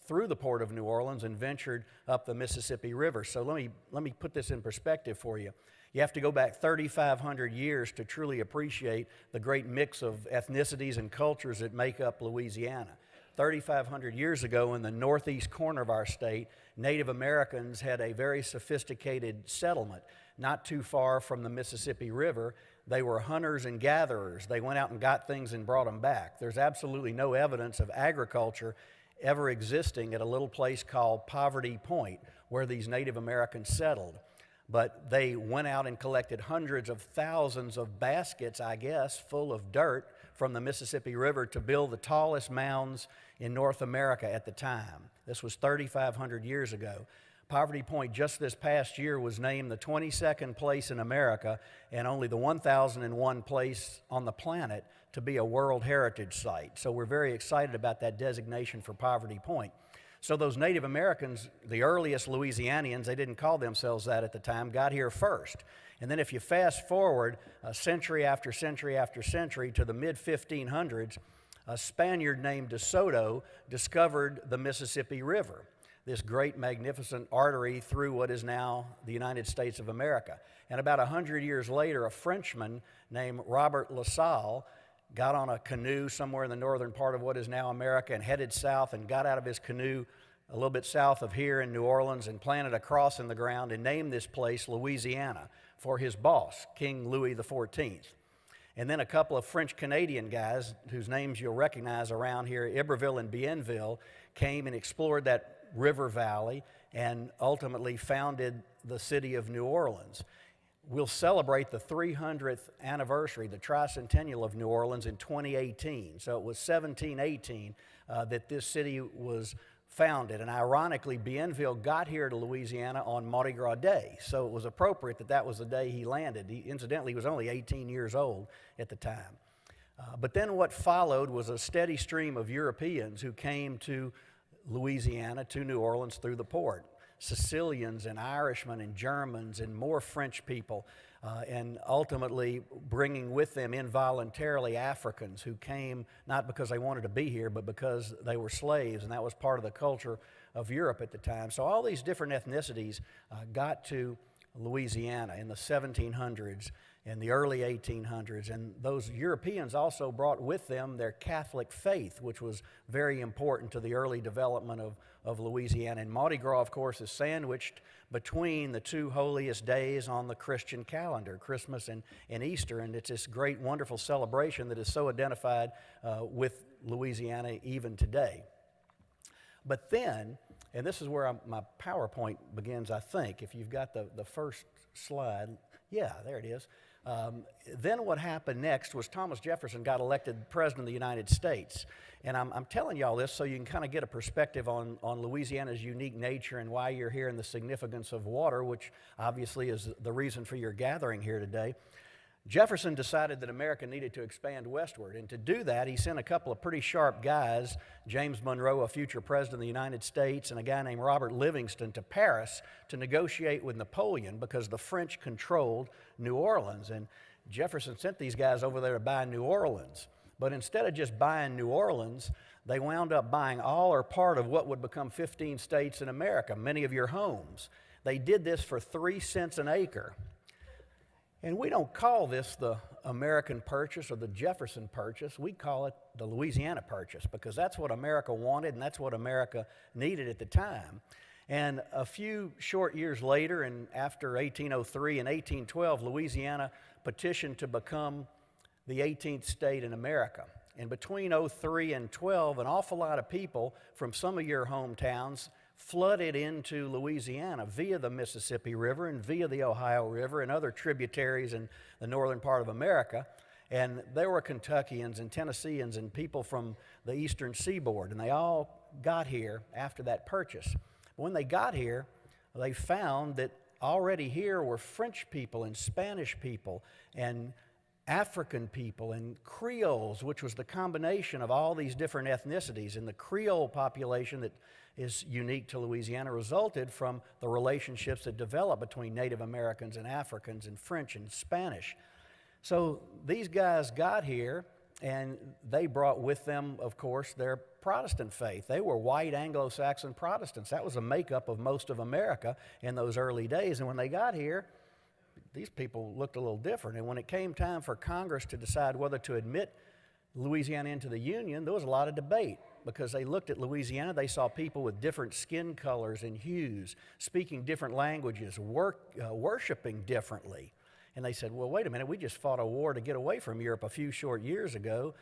through the port of New Orleans and ventured up the Mississippi River. So let me put this in perspective for you. You have to go back 3,500 years to truly appreciate the great mix of ethnicities and cultures that make up Louisiana. 3,500 years ago, in the northeast corner of our state, Native Americans had a very sophisticated settlement not too far from the Mississippi River. They were hunters and gatherers. They went out and got things and brought them back. There's absolutely no evidence of agriculture ever existing at a little place called Poverty Point, where these Native Americans settled. But they went out and collected hundreds of thousands of baskets, I guess, full of dirt from the Mississippi River to build the tallest mounds in North America at the time. This was 3,500 years ago. Poverty Point just this past year was named the 22nd place in America and only the 1,001 place on the planet to be a World Heritage Site. So we're very excited about that designation for Poverty Point. So those Native Americans, the earliest Louisianians, they didn't call themselves that at the time, got here first. And then if you fast forward century after century after century to the mid-1500s, a Spaniard named De Soto discovered the Mississippi River. this great, magnificent artery through what is now the United States of America. And about 100 years later, a Frenchman named Robert La Salle got on a canoe somewhere in the northern part of what is now America and headed south, and got out of his canoe a little bit south of here in New Orleans and planted a cross in the ground and named this place Louisiana for his boss, King Louis XIV. And then a couple of French-Canadian guys, whose names you'll recognize around here, Iberville and Bienville, came and explored that river valley and ultimately founded the city of New Orleans. We'll celebrate the 300th anniversary, the tricentennial of New Orleans in 2018. So it was 1718 that this city was founded. And ironically, Bienville got here to Louisiana on Mardi Gras Day. So it was appropriate that that was the day he landed. Incidentally, he was only 18 years old at the time. But then what followed was a steady stream of Europeans who came to Louisiana, to New Orleans through the port. Sicilians and Irishmen and Germans and more French people, and ultimately bringing with them involuntarily Africans who came not because they wanted to be here, but because they were slaves, and that was part of the culture of Europe at the time. So all these different ethnicities got to Louisiana in the 1700s and the early 1800s, and those Europeans also brought with them their Catholic faith, which was very important to the early development of Louisiana. And Mardi Gras, of course, is sandwiched between the two holiest days on the Christian calendar, Christmas and Easter, and it's this great, wonderful celebration that is so identified with Louisiana even today. But then, and this is where my PowerPoint begins, I think, if you've got the first slide. Yeah, there it is. Then what happened next was Thomas Jefferson got elected President of the United States. And I'm telling you all this so you can kind of get a perspective on Louisiana's unique nature and why you're here and the significance of water, which obviously is the reason for your gathering here today. Jefferson decided that America needed to expand westward, and to do that, he sent a couple of pretty sharp guys, James Monroe, a future president of the United States, and a guy named Robert Livingston, to Paris to negotiate with Napoleon because the French controlled New Orleans. And Jefferson sent these guys over there to buy New Orleans. But instead of just buying New Orleans, they wound up buying all or part of what would become 15 states in America, many of your homes. They did this for 3 cents an acre. And we don't call this the American Purchase or the Jefferson Purchase. We call it the Louisiana Purchase because that's what America wanted and that's what America needed at the time. And a few short years later, and after 1803 and 1812, Louisiana petitioned to become the 18th state in America. And between 03 and 12, an awful lot of people from some of your hometowns flooded into Louisiana via the Mississippi River and via the Ohio River and other tributaries in the northern part of America. And there were Kentuckians and Tennesseans and people from the eastern seaboard, and they all got here after that purchase. But when they got here, they found that already here were French people and Spanish people and African people and Creoles, which was the combination of all these different ethnicities. And the Creole population that is unique to Louisiana resulted from the relationships that developed between Native Americans and Africans and French and Spanish. So these guys got here, and they brought with them, of course, their Protestant faith. They were white Anglo-Saxon Protestants. That was the makeup of most of America in those early days. And when they got here, these people looked a little different. And when it came time for Congress to decide whether to admit Louisiana into the Union, there was a lot of debate because they looked at Louisiana, they saw people with different skin colors and hues, speaking different languages, worshiping differently. And they said, well, wait a minute, we just fought a war to get away from Europe a few short years ago.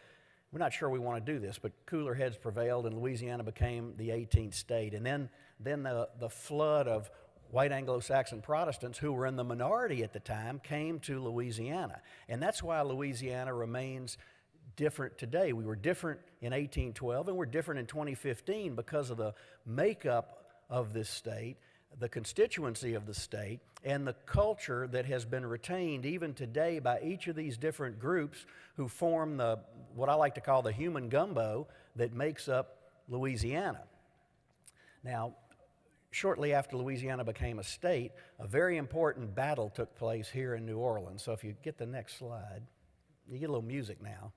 We're not sure we want to do this, but cooler heads prevailed and Louisiana became the 18th state. And then the flood of white Anglo-Saxon Protestants who were in the minority at the time came to Louisiana. And that's why Louisiana remains different today. We were different in 1812 and we're different in 2015 because of the makeup of this state, the constituency of the state, and the culture that has been retained even today by each of these different groups who form what I like to call the human gumbo that makes up Louisiana. Now, shortly after Louisiana became a state, a very important battle took place here in New Orleans. So if you get the next slide, you get a little music now.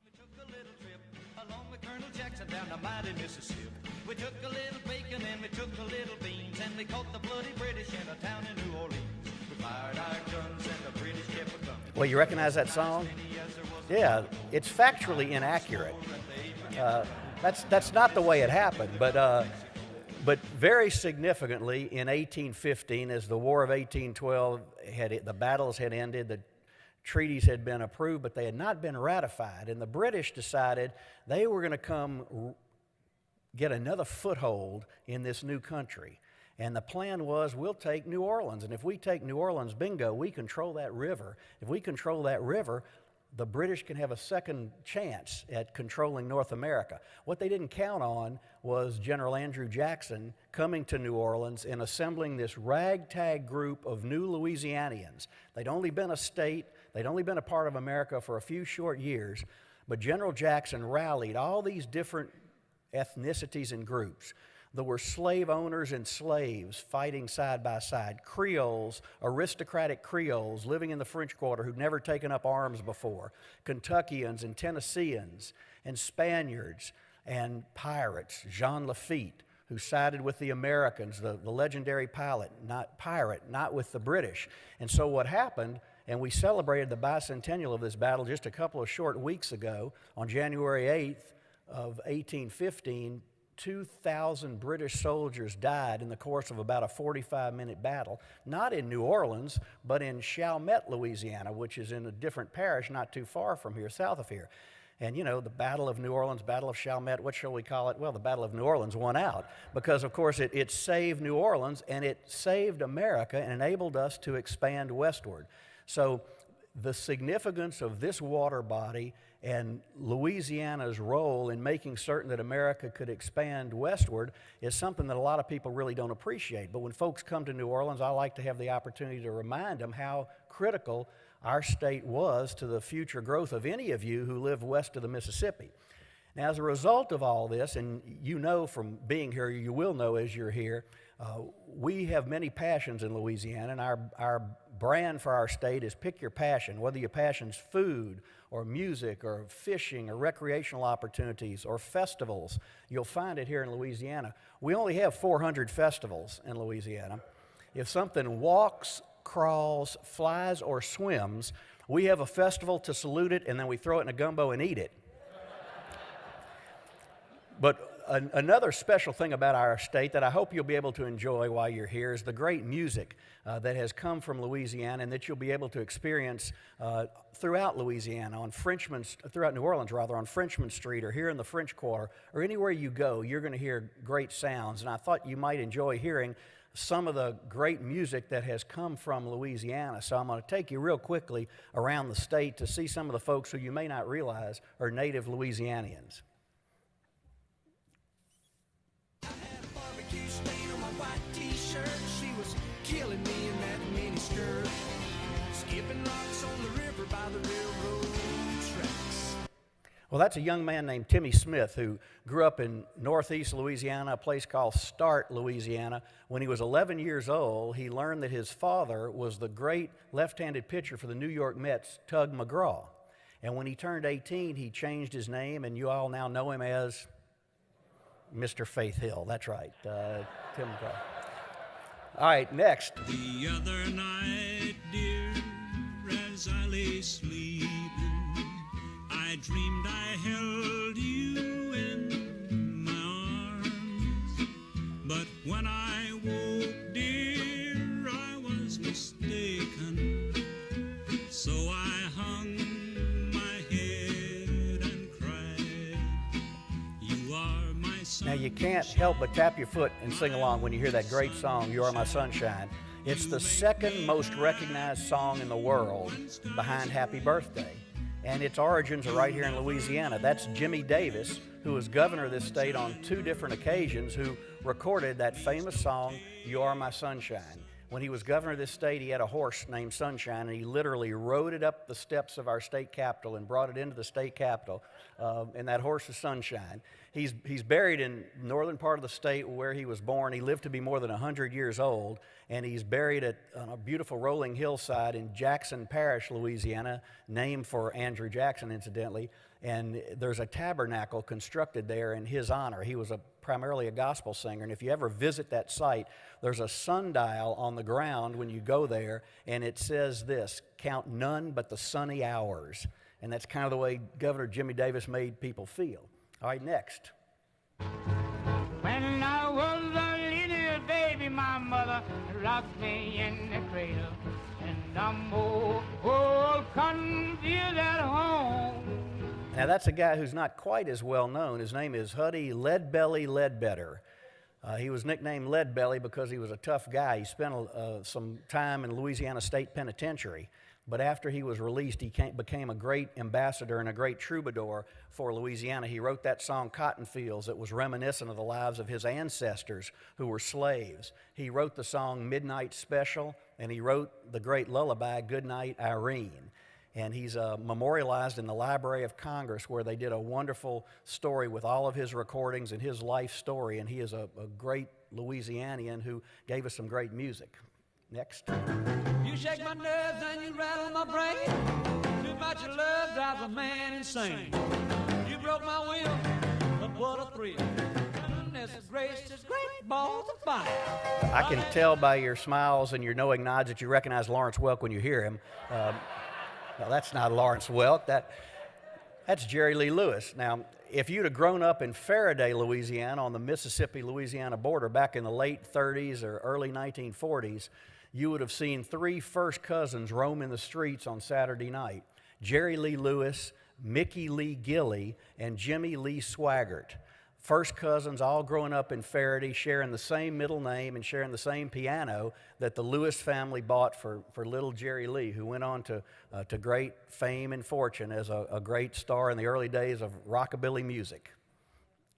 We took a little trip along with Colonel Jackson down the mighty Mississippi. We took a little bacon and we took a little beans, and we caught the bloody British in a town in New Orleans. We fired our guns and the British kept a coming. Well, you recognize that song? Yeah, it's factually inaccurate. That's not the way it happened, but very significantly in 1815, as the War of 1812 the battles had ended, the treaties had been approved, but they had not been ratified, and the British decided they were going to come get another foothold in this new country. And the plan was, we'll take New Orleans, and if we take New Orleans, bingo, we control that river. If we control that river, the British can have a second chance at controlling North America. What they didn't count on was General Andrew Jackson coming to New Orleans and assembling this ragtag group of new Louisianians. They'd only been a state, they'd only been a part of America for a few short years, but General Jackson rallied all these different ethnicities and groups. There were slave owners and slaves fighting side by side, Creoles, aristocratic Creoles living in the French Quarter who'd never taken up arms before, Kentuckians and Tennesseans and Spaniards and pirates, Jean Lafitte, who sided with the Americans, the legendary pirate, not with the British. And so what happened, and we celebrated the bicentennial of this battle just a couple of short weeks ago, on January 8th of 1815, 2,000 British soldiers died in the course of about a 45-minute battle, not in New Orleans, but in Chalmette, Louisiana, which is in a different parish not too far from here, south of here. And you know, the Battle of New Orleans, Battle of Chalmette, what shall we call it? Well, the Battle of New Orleans won out because, of course, it saved New Orleans and it saved America and enabled us to expand westward. So the significance of this water body and Louisiana's role in making certain that America could expand westward is something that a lot of people really don't appreciate. But when folks come to New Orleans, I like to have the opportunity to remind them how critical our state was to the future growth of any of you who live west of the Mississippi. Now, as a result of all this, and you know from being here, you will know as you're here, we have many passions in Louisiana, and our brand for our state is pick your passion, whether your passion's food or music or fishing or recreational opportunities or festivals. You'll find it here in Louisiana. We only have 400 festivals in Louisiana. If something walks, crawls, flies, or swims, we have a festival to salute it, and then we throw it in a gumbo and eat it. But another special thing about our state that I hope you'll be able to enjoy while you're here is the great music that has come from Louisiana and that you'll be able to experience throughout Louisiana, throughout New Orleans rather, on Frenchman Street or here in the French Quarter or anywhere you go. You're going to hear great sounds, and I thought you might enjoy hearing some of the great music that has come from Louisiana. So I'm going to take you real quickly around the state to see some of the folks who you may not realize are native Louisianians. Killing me in that mini skirt, skipping rocks on the river by the railroad tracks. Well, that's a young man named Timmy Smith who grew up in northeast Louisiana, a place called Start, Louisiana. When he was 11 years old, he learned that his father was the great left-handed pitcher for the New York Mets, Tug McGraw. And when he turned 18, he changed his name, and you all now know him as Mr. Faith Hill. That's right, Tim McGraw. All right, next. The other night, dear, as I lay sleeping, I dreamed I held you in my arms. But when I woke, dear, I was mistaken. So I hung my head and cried. You are my son. Now, you can't help but tap your foot and sing along when you hear that great song, You Are My Sunshine. It's the second most recognized song in the world behind Happy Birthday. And its origins are right here in Louisiana. That's Jimmy Davis, who was governor of this state on 2 different occasions, who recorded that famous song, You Are My Sunshine. When he was governor of this state, he had a horse named Sunshine, and he literally rode it up the steps of our state capitol and brought it into the state capitol, and that horse is Sunshine. He's buried in the northern part of the state where he was born. He lived to be more than 100 years old, and he's buried on a beautiful rolling hillside in Jackson Parish, Louisiana, named for Andrew Jackson, incidentally. And there's a tabernacle constructed there in his honor. He was primarily a gospel singer. And if you ever visit that site, there's a sundial on the ground when you go there, and it says this, count none but the sunny hours. And that's kind of the way Governor Jimmy Davis made people feel. All right, next. When I was a little baby, my mother rocked me in the cradle. And I'm old confused at home. Now, that's a guy who's not quite as well known. His name is Huddy Leadbelly Ledbetter. He was nicknamed Leadbelly because he was a tough guy. He spent some time in Louisiana State Penitentiary. But after he was released, he became a great ambassador and a great troubadour for Louisiana. He wrote that song, Cotton Fields, that was reminiscent of the lives of his ancestors who were slaves. He wrote the song Midnight Special, and he wrote the great lullaby, Goodnight Irene. And he's memorialized in the Library of Congress, where they did a wonderful story with all of his recordings and his life story. And he is a great Louisianian who gave us some great music. Next. You shake my nerves and you rattle my brain. Too much of love drives a man insane. You broke my will, but what a thrill. Goodness gracious, great balls of fire. I can tell by your smiles and your knowing nods that you recognize Lawrence Welk when you hear him. No, that's not Lawrence Welk. That's Jerry Lee Lewis. Now, if you'd have grown up in Faraday, Louisiana, on the Mississippi-Louisiana border back in the late 30s or early 1940s, you would have seen three first cousins roam in the streets on Saturday night. Jerry Lee Lewis, Mickey Lee Gilley, and Jimmy Lee Swaggart. First cousins, all growing up in Faraday, sharing the same middle name and sharing the same piano that the Lewis family bought for little Jerry Lee, who went on to great fame and fortune as a great star in the early days of rockabilly music.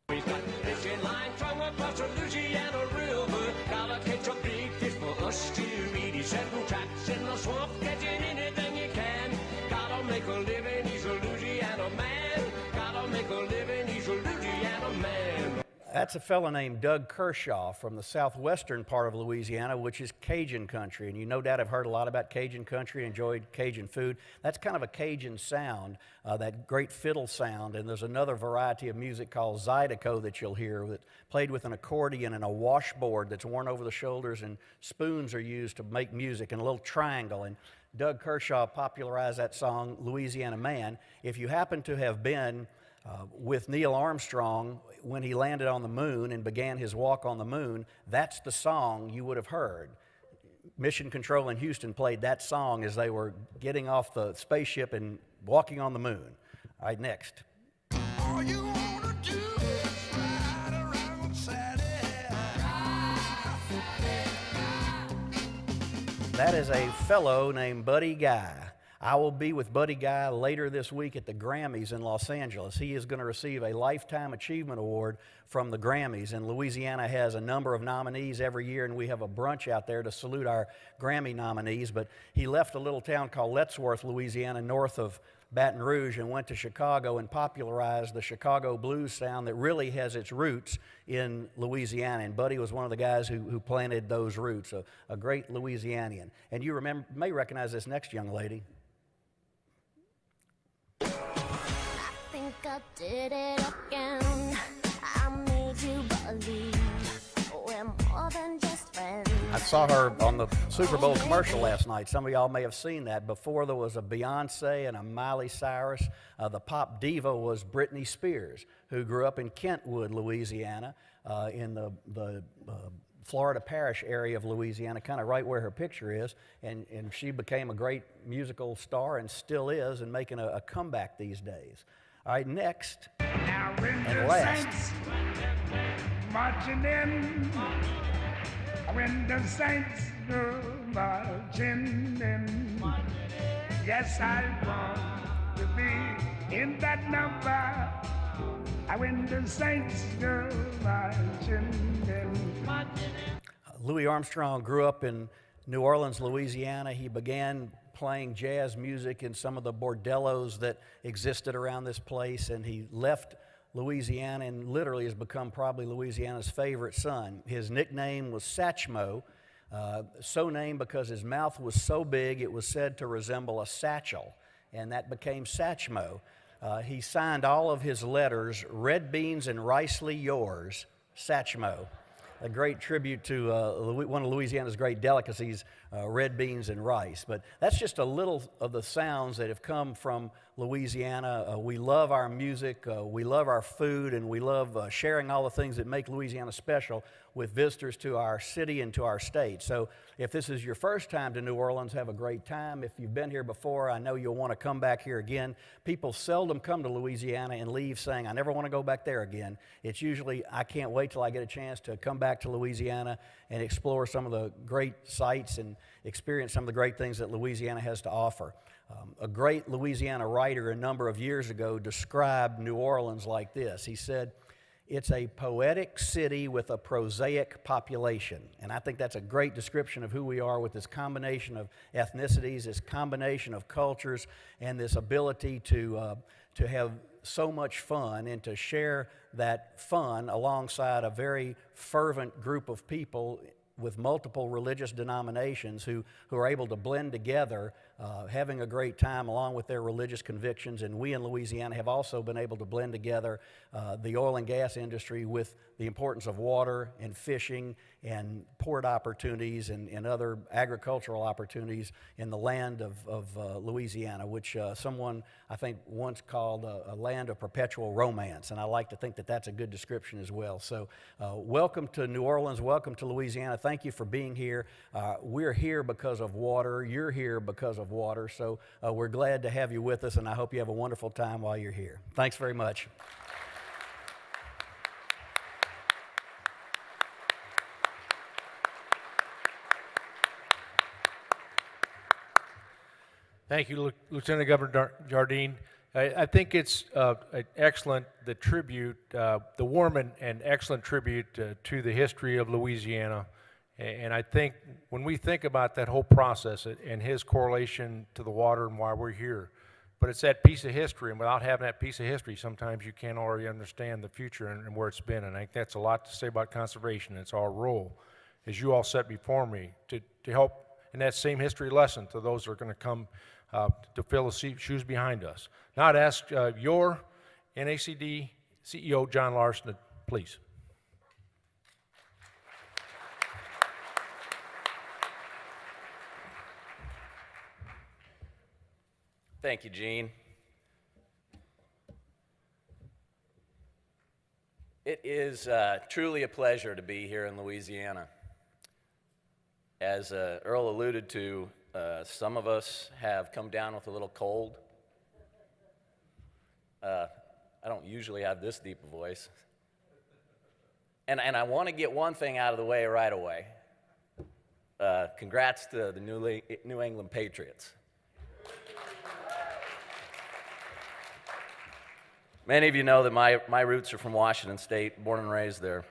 We've got the fishing line from across the Louisiana River. Gotta catch a big fish for us to eat. He's setting traps in the swamp, catching anything you can. Gotta make a living, he's a Louisiana man. Gotta make a living, he's a Louisiana man. That's a fellow named Doug Kershaw from the southwestern part of Louisiana, which is Cajun country. And you no doubt have heard a lot about Cajun country, enjoyed Cajun food. That's kind of a Cajun sound, that great fiddle sound. And there's another variety of music called Zydeco that you'll hear, that played with an accordion and a washboard that's worn over the shoulders, and spoons are used to make music, and a little triangle. And Doug Kershaw popularized that song, Louisiana Man. If you happen to have been with Neil Armstrong when he landed on the moon and began his walk on the moon, that's the song you would have heard. Mission Control in Houston played that song as they were getting off the spaceship and walking on the moon. All right, next. All you wanna do is ride around Saturday. That is a fellow named Buddy Guy. I will be with Buddy Guy later this week at the Grammys in Los Angeles. He is going to receive a Lifetime Achievement Award from the Grammys, and Louisiana has a number of nominees every year, and we have a brunch out there to salute our Grammy nominees. But he left a little town called Lettsworth, Louisiana, north of Baton Rouge, and went to Chicago and popularized the Chicago blues sound that really has its roots in Louisiana. And Buddy was one of the guys who planted those roots, a great Louisianian. And you may recognize this next young lady. I did it again. I made you believe we're more than just friends. I saw her on the Super Bowl commercial last night. Some of y'all may have seen that. Before there was a Beyonce and a Miley Cyrus. The pop diva was Britney Spears, who grew up in Kentwood, Louisiana, in the Florida Parish area of Louisiana, kind of right where her picture is. And she became a great musical star and still is, and making a comeback these days. All right, next Now when and the last. saints marching in, when the saints go marching in, yes, I want to be in that number. When the saints go marching in. Louis Armstrong grew up in New Orleans, Louisiana. He began playing jazz music in some of the bordellos that existed around this place, and he left Louisiana and literally has become probably Louisiana's favorite son. His nickname was Satchmo, so named because his mouth was so big it was said to resemble a satchel, and that became Satchmo. He signed all of his letters, "Red beans and ricely yours, Satchmo." A great tribute to one of Louisiana's great delicacies, red beans and rice. But that's just a little of the sounds that have come from Louisiana. We love our music, we love our food, and we love sharing all the things that make Louisiana special with visitors to our city and to our state. So if this is your first time to New Orleans, have a great time. If you've been here before, I know you'll want to come back here again. People seldom come to Louisiana and leave saying, "I never want to go back there again." It's usually, "I can't wait till I get a chance to come back to Louisiana and explore some of the great sights and experience some of the great things that Louisiana has to offer." A great Louisiana writer a number of years ago described New Orleans like this. He said, "It's a poetic city with a prosaic population." And I think that's a great description of who we are, with this combination of ethnicities, this combination of cultures, and this ability to have so much fun and to share that fun alongside a very fervent group of people with multiple religious denominations who are able to blend together, having a great time along with their religious convictions. And we in Louisiana have also been able to blend together the oil and gas industry with the importance of water and fishing and port opportunities and other agricultural opportunities in the land of Louisiana, which someone I think once called a land of perpetual romance. And I like to think that that's a good description as well. So welcome to New Orleans, welcome to Louisiana. Thank you for being here. We're here because of water. You're here because of water. So we're glad to have you with us, and I hope you have a wonderful time while you're here. Thanks very much. Thank you, Lieutenant Governor Jardine. I think it's excellent, the tribute, the warm and excellent tribute to the history of Louisiana. And I think when we think about that whole process and his correlation to the water and why we're here, but it's that piece of history, and without having that piece of history, sometimes you can't already understand the future and where it's been. And I think that's a lot to say about conservation. It's our role, as you all set before me, to help in that same history lesson to those that are going to come to fill the shoes behind us. Now I'd ask your NACD CEO, John Larson, please. Thank you, Gene. It is truly a pleasure to be here in Louisiana. As Earl alluded to, some of us have come down with a little cold. I don't usually have this deep a voice. And I want to get one thing out of the way right away. Congrats to the New England Patriots. Many of you know that my roots are from Washington State, born and raised there.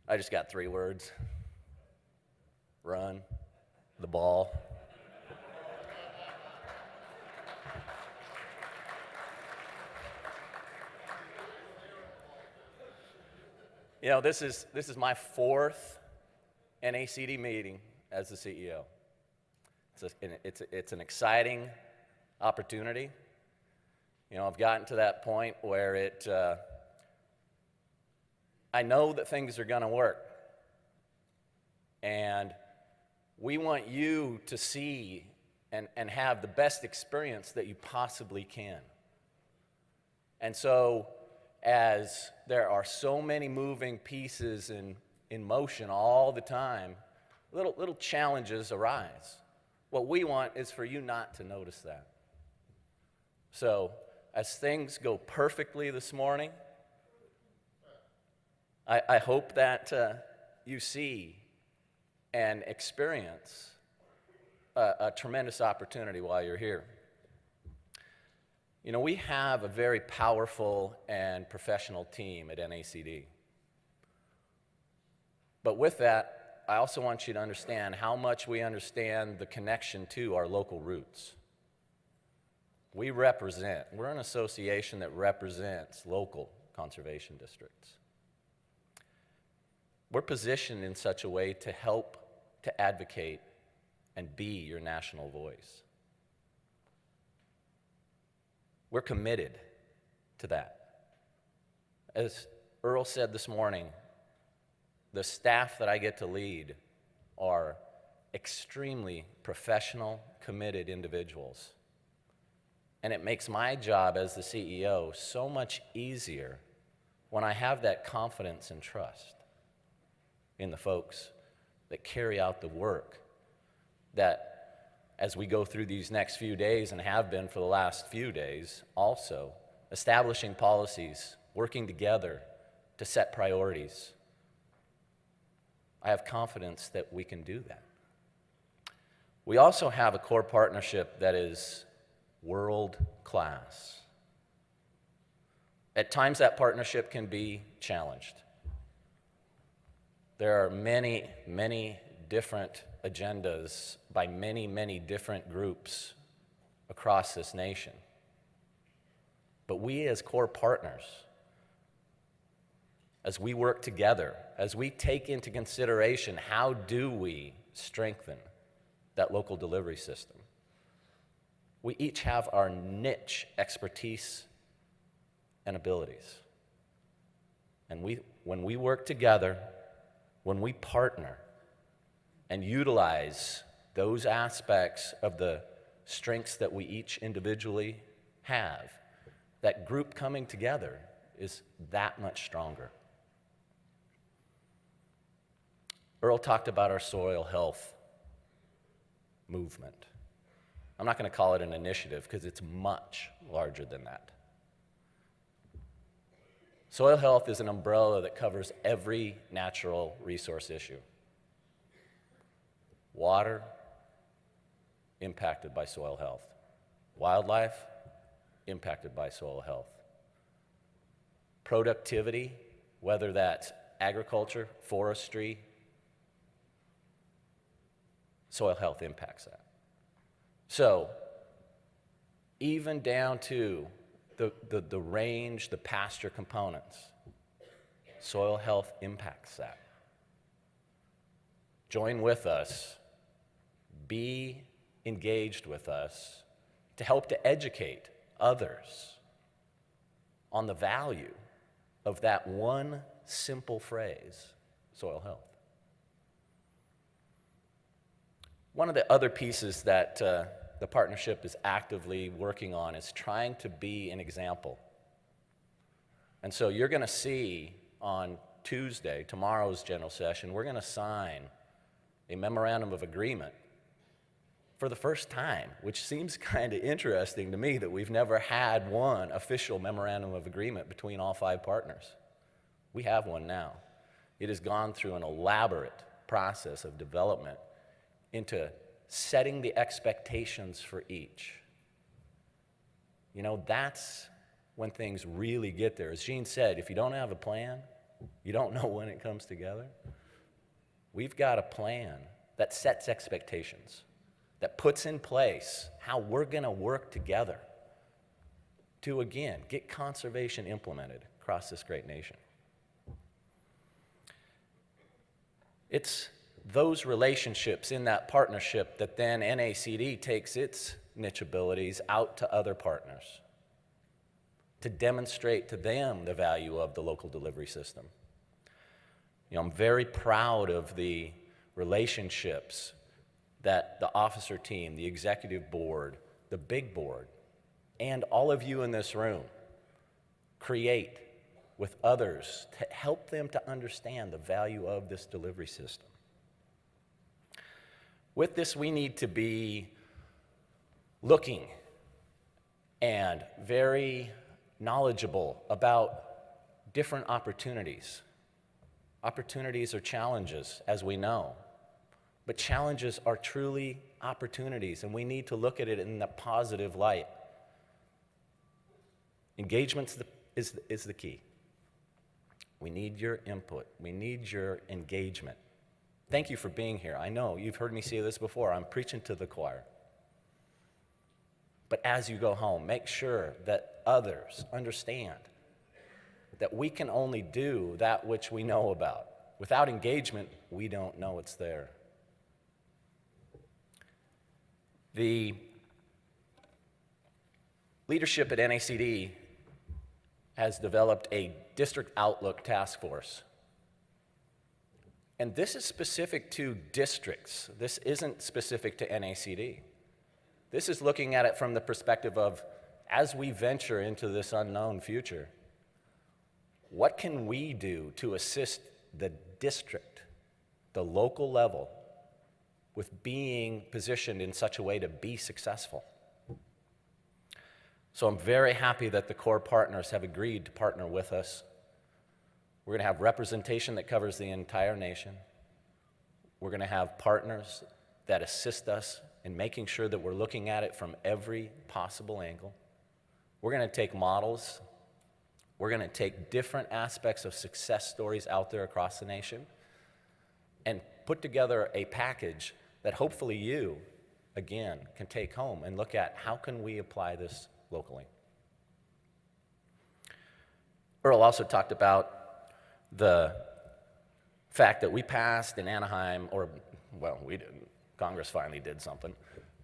I just got 3 words. Run the ball. You know, this is my 4th NACD meeting as the CEO. It's an exciting opportunity. You know, I've gotten to that point where I know that things are going to work. And we want you to see and have the best experience that you possibly can. And so, as there are so many moving pieces in motion all the time, little challenges arise. What we want is for you not to notice that. So, as things go perfectly this morning, I hope that you see and experience a tremendous opportunity while you're here. You know, we have a very powerful and professional team at NACD. But with that, I also want you to understand how much we understand the connection to our local roots. We're an association that represents local conservation districts. We're positioned in such a way to help to advocate and be your national voice. We're committed to that. As Earl said this morning, the staff that I get to lead are extremely professional, committed individuals. And it makes my job as the CEO so much easier when I have that confidence and trust in the folks that carry out the work that, as we go through these next few days and have been for the last few days, also establishing policies, working together to set priorities. I have confidence that we can do that. We also have a core partnership that is world class. At times that partnership can be challenged. There are many, many different agendas by many, many different groups across this nation. But we as core partners, as we work together, as we take into consideration how do we strengthen that local delivery system, we each have our niche expertise and abilities. And when we work together, when we partner and utilize those aspects of the strengths that we each individually have, that group coming together is that much stronger. Earl talked about our soil health movement. I'm not going to call it an initiative because it's much larger than that. Soil health is an umbrella that covers every natural resource issue. Water, impacted by soil health. Wildlife, impacted by soil health. Productivity, whether that's agriculture, forestry, soil health impacts that. So, even down to the range, the pasture components, soil health impacts that. Join with us, be engaged with us to help to educate others on the value of that one simple phrase, soil health. One of the other pieces that the partnership is actively working on is trying to be an example. And so you're going to see on Tuesday, tomorrow's general session, we're going to sign a memorandum of agreement for the first time, which seems kind of interesting to me that we've never had one official memorandum of agreement between all 5 partners. We have one now. It has gone through an elaborate process of development into setting the expectations for each. You know, that's when things really get there. As Gene said, if you don't have a plan, you don't know when it comes together. We've got a plan that sets expectations, that puts in place how we're going to work together to, again, get conservation implemented across this great nation. It's those relationships in that partnership that then NACD takes its niche abilities out to other partners to demonstrate to them the value of the local delivery system. You know, I'm very proud of the relationships that the officer team, the executive board, the big board, and all of you in this room create with others to help them to understand the value of this delivery system. With this, we need to be looking and very knowledgeable about different opportunities. Opportunities are challenges, as we know, but challenges are truly opportunities, and we need to look at it in the positive light. Engagement is the key. We need your input. We need your engagement. Thank you for being here. I know you've heard me say this before. I'm preaching to the choir. But as you go home, make sure that others understand that we can only do that which we know about. Without engagement, we don't know it's there. Leadership at NACD has developed a district outlook task force. And this is specific to districts. This isn't specific to NACD. This is looking at it from the perspective of, as we venture into this unknown future, what can we do to assist the district, the local level, with being positioned in such a way to be successful? So I'm very happy that the core partners have agreed to partner with us. We're going to have representation that covers the entire nation. We're going to have partners that assist us in making sure that we're looking at it from every possible angle. We're going to take models. We're going to take different aspects of success stories out there across the nation and put together a package that hopefully you, again, can take home and look at how can we apply this locally. Earl also talked about the fact that we passed in Anaheim, or, well, we didn't. Congress finally did something.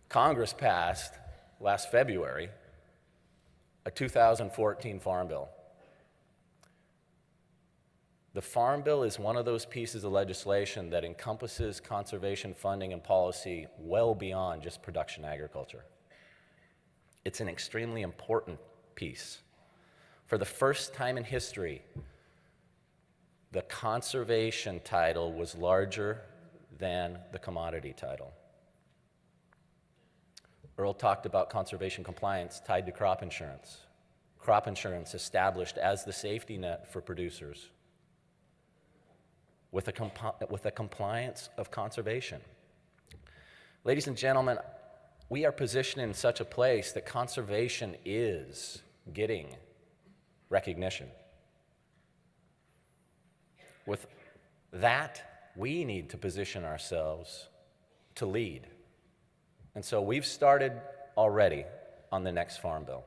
Congress passed last February a 2014 Farm Bill. The Farm Bill is one of those pieces of legislation that encompasses conservation funding and policy well beyond just production agriculture. It's an extremely important piece. For the first time in history, the conservation title was larger than the commodity title. Earl talked about conservation compliance tied to crop insurance. Crop insurance established as the safety net for producers with a compliance of conservation. Ladies and gentlemen, we are positioned in such a place that conservation is getting recognition. With that, we need to position ourselves to lead. And so we've started already on the next Farm Bill.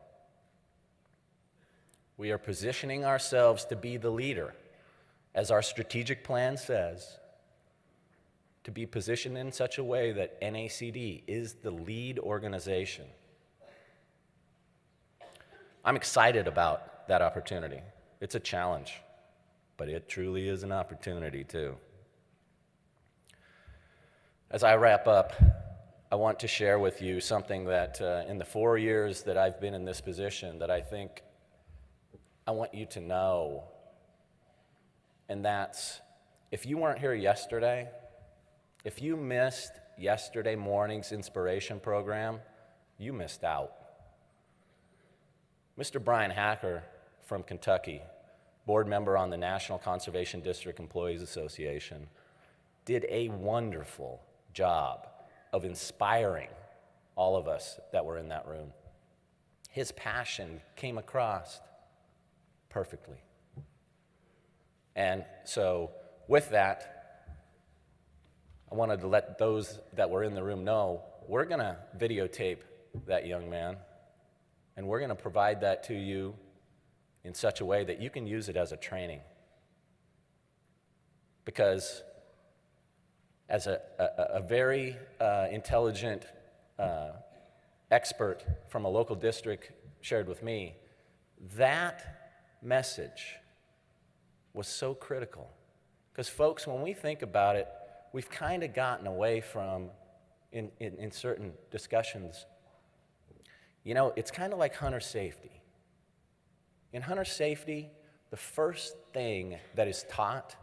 We are positioning ourselves to be the leader, as our strategic plan says, to be positioned in such a way that NACD is the lead organization. I'm excited about that opportunity. It's a challenge, but it truly is an opportunity too. As I wrap up, I want to share with you something that in the 4 years that I've been in this position that I think I want you to know, and that's, if you weren't here yesterday, if you missed yesterday morning's inspiration program, you missed out. Mr. Brian Hacker from Kentucky, board member on the National Conservation District Employees Association, did a wonderful job of inspiring all of us that were in that room. His passion came across perfectly. And so with that, I wanted to let those that were in the room know we're going to videotape that young man, and we're going to provide that to you in such a way that you can use it as a training. Because as a very intelligent expert from a local district shared with me, that message was so critical. Because folks, when we think about it, we've kind of gotten away from, in certain discussions, you know, it's kind of like hunter safety. In hunter safety, the first thing that is taught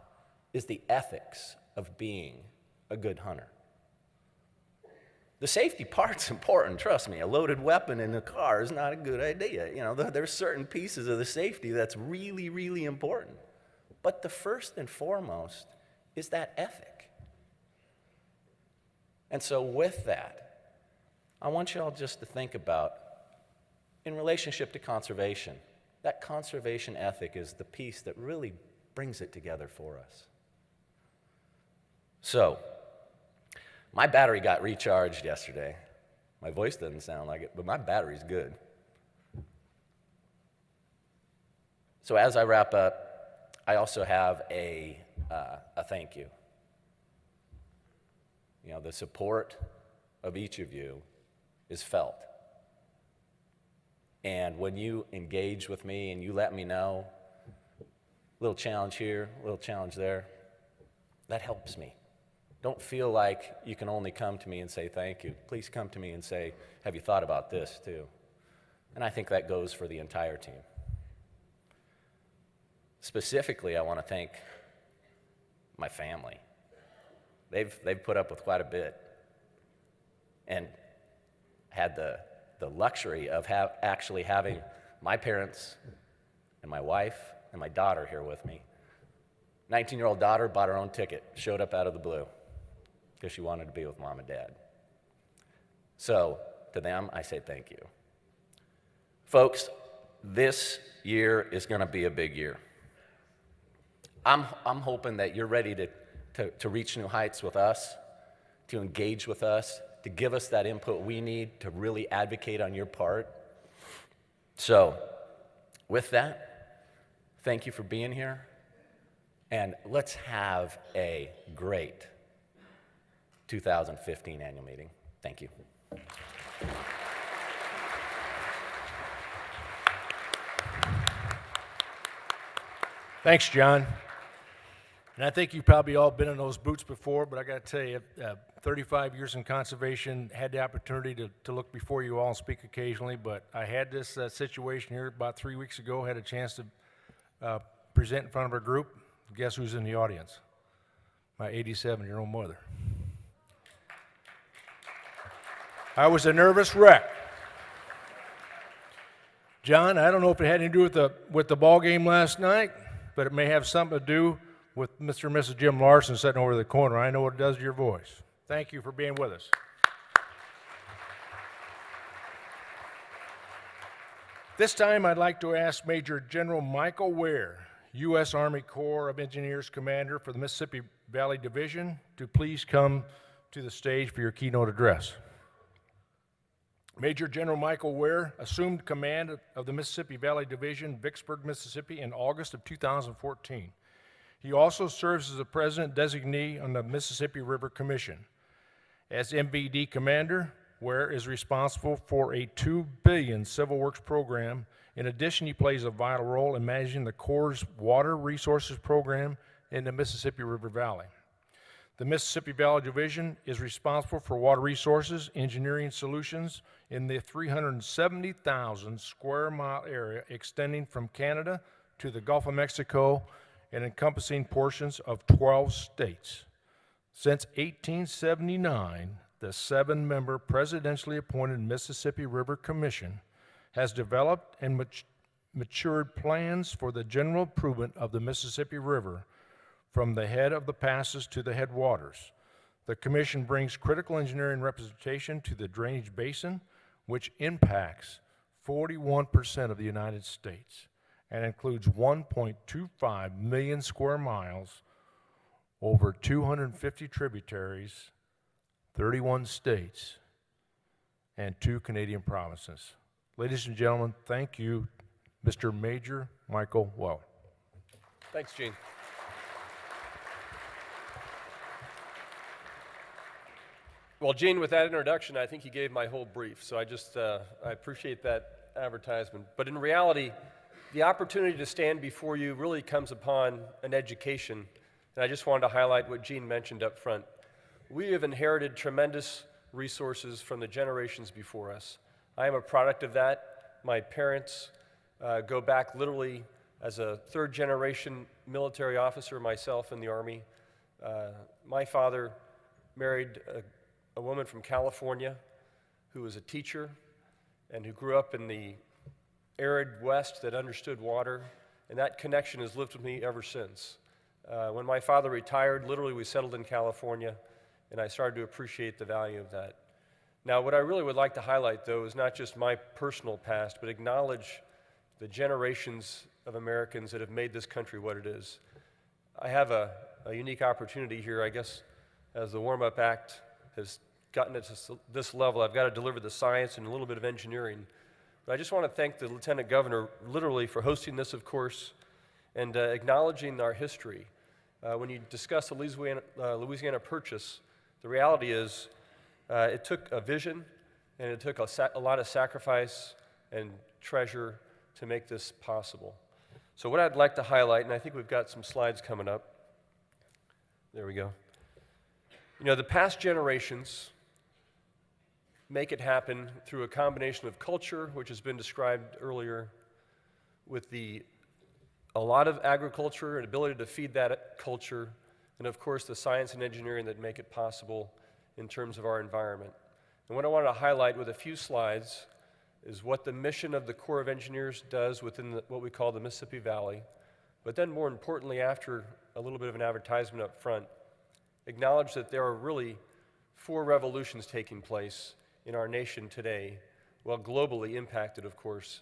is the ethics of being a good hunter. The safety part's important, trust me. A loaded weapon in a car is not a good idea. You know, there's certain pieces of the safety that's really, really important. But the first and foremost is that ethic. And so with that, I want you all just to think about, in relationship to conservation, that conservation ethic is the piece that really brings it together for us. So, my battery got recharged yesterday. My voice doesn't sound like it, but my battery's good. So as I wrap up, I also have a thank you. You know, the support of each of you is felt. And when you engage with me and you let me know, little challenge here, little challenge there, that helps me. Don't feel like you can only come to me and say thank you. Please come to me and say, have you thought about this too? And I think that goes for the entire team. Specifically, I want to thank my family. They've put up with quite a bit and had the luxury of actually having my parents and my wife and my daughter here with me. 19-year-old daughter bought her own ticket, showed up out of the blue because she wanted to be with mom and dad. So to them, I say thank you. Folks, this year is going to be a big year. I'm hoping that you're ready to reach new heights with us, to engage with us, to give us that input we need to really advocate on your part. So, with that, thank you for being here, and let's have a great 2015 annual meeting. Thank you. Thanks, John. And I think you've probably all been in those boots before, but I got to tell you, 35 years in conservation, had the opportunity to look before you all and speak occasionally, but I had this situation here about 3 weeks ago, had a chance to present in front of our group. Guess who's in the audience? My 87-year-old mother. I was a nervous wreck. John, I don't know if it had anything to do with the ball game last night, but it may have something to do with Mr. and Mrs. Jim Larson sitting over the corner. I know what it does to your voice. Thank you for being with us. This time I'd like to ask Major General Michael Ware, U.S. Army Corps of Engineers Commander for the Mississippi Valley Division, to please come to the stage for your keynote address. Major General Michael Ware assumed command of the Mississippi Valley Division, Vicksburg, Mississippi, in August of 2014. He also serves as the President designee on the Mississippi River Commission. As MVD Commander, Ware is responsible for a $2 billion civil works program. In addition, he plays a vital role in managing the Corps' water resources program in the Mississippi River Valley. The Mississippi Valley Division is responsible for water resources, engineering solutions in the 370,000 square mile area extending from Canada to the Gulf of Mexico and encompassing portions of 12 states. Since 1879, the 7-member presidentially appointed Mississippi River Commission has developed and matured plans for the general improvement of the Mississippi River from the head of the passes to the headwaters. The Commission brings critical engineering representation to the drainage basin, which impacts 41% of the United States and includes 1.25 million square miles, over 250 tributaries, 31 states, and 2 Canadian provinces. Ladies and gentlemen, thank you, Mr. Major Michael Ware. Thanks, Gene. Well, Gene, with that introduction, I think you gave my whole brief, so I appreciate that advertisement. But in reality, the opportunity to stand before you really comes upon an education, and I just wanted to highlight what Gene mentioned up front. We have inherited tremendous resources from the generations before us. I am a product of that. My parents go back literally as a third-generation military officer, myself in the Army. My father married a woman from California who was a teacher and who grew up in the arid West that understood water, and that connection has lived with me ever since. When my father retired, literally we settled in California, and I started to appreciate the value of that. Now, what I really would like to highlight, though, is not just my personal past, but acknowledge the generations of Americans that have made this country what it is. I have a unique opportunity here, I guess, as the warm-up act has gotten it to this level. I've got to deliver the science and a little bit of engineering. But I just want to thank the Lieutenant Governor, literally, for hosting this, of course, and acknowledging our history. When you discuss the Louisiana Purchase, the reality is it took a vision and it took a lot of sacrifice and treasure to make this possible. So what I'd like to highlight, and I think we've got some slides coming up. There we go. You know, the past generations make it happen through a combination of culture, which has been described earlier, with a lot of agriculture and ability to feed that culture, and of course the science and engineering that make it possible in terms of our environment. And what I wanted to highlight with a few slides is what the mission of the Corps of Engineers does within what we call the Mississippi Valley, but then more importantly, after a little bit of an advertisement up front, acknowledge that there are really 4 revolutions taking place in our nation today, well, globally impacted, of course,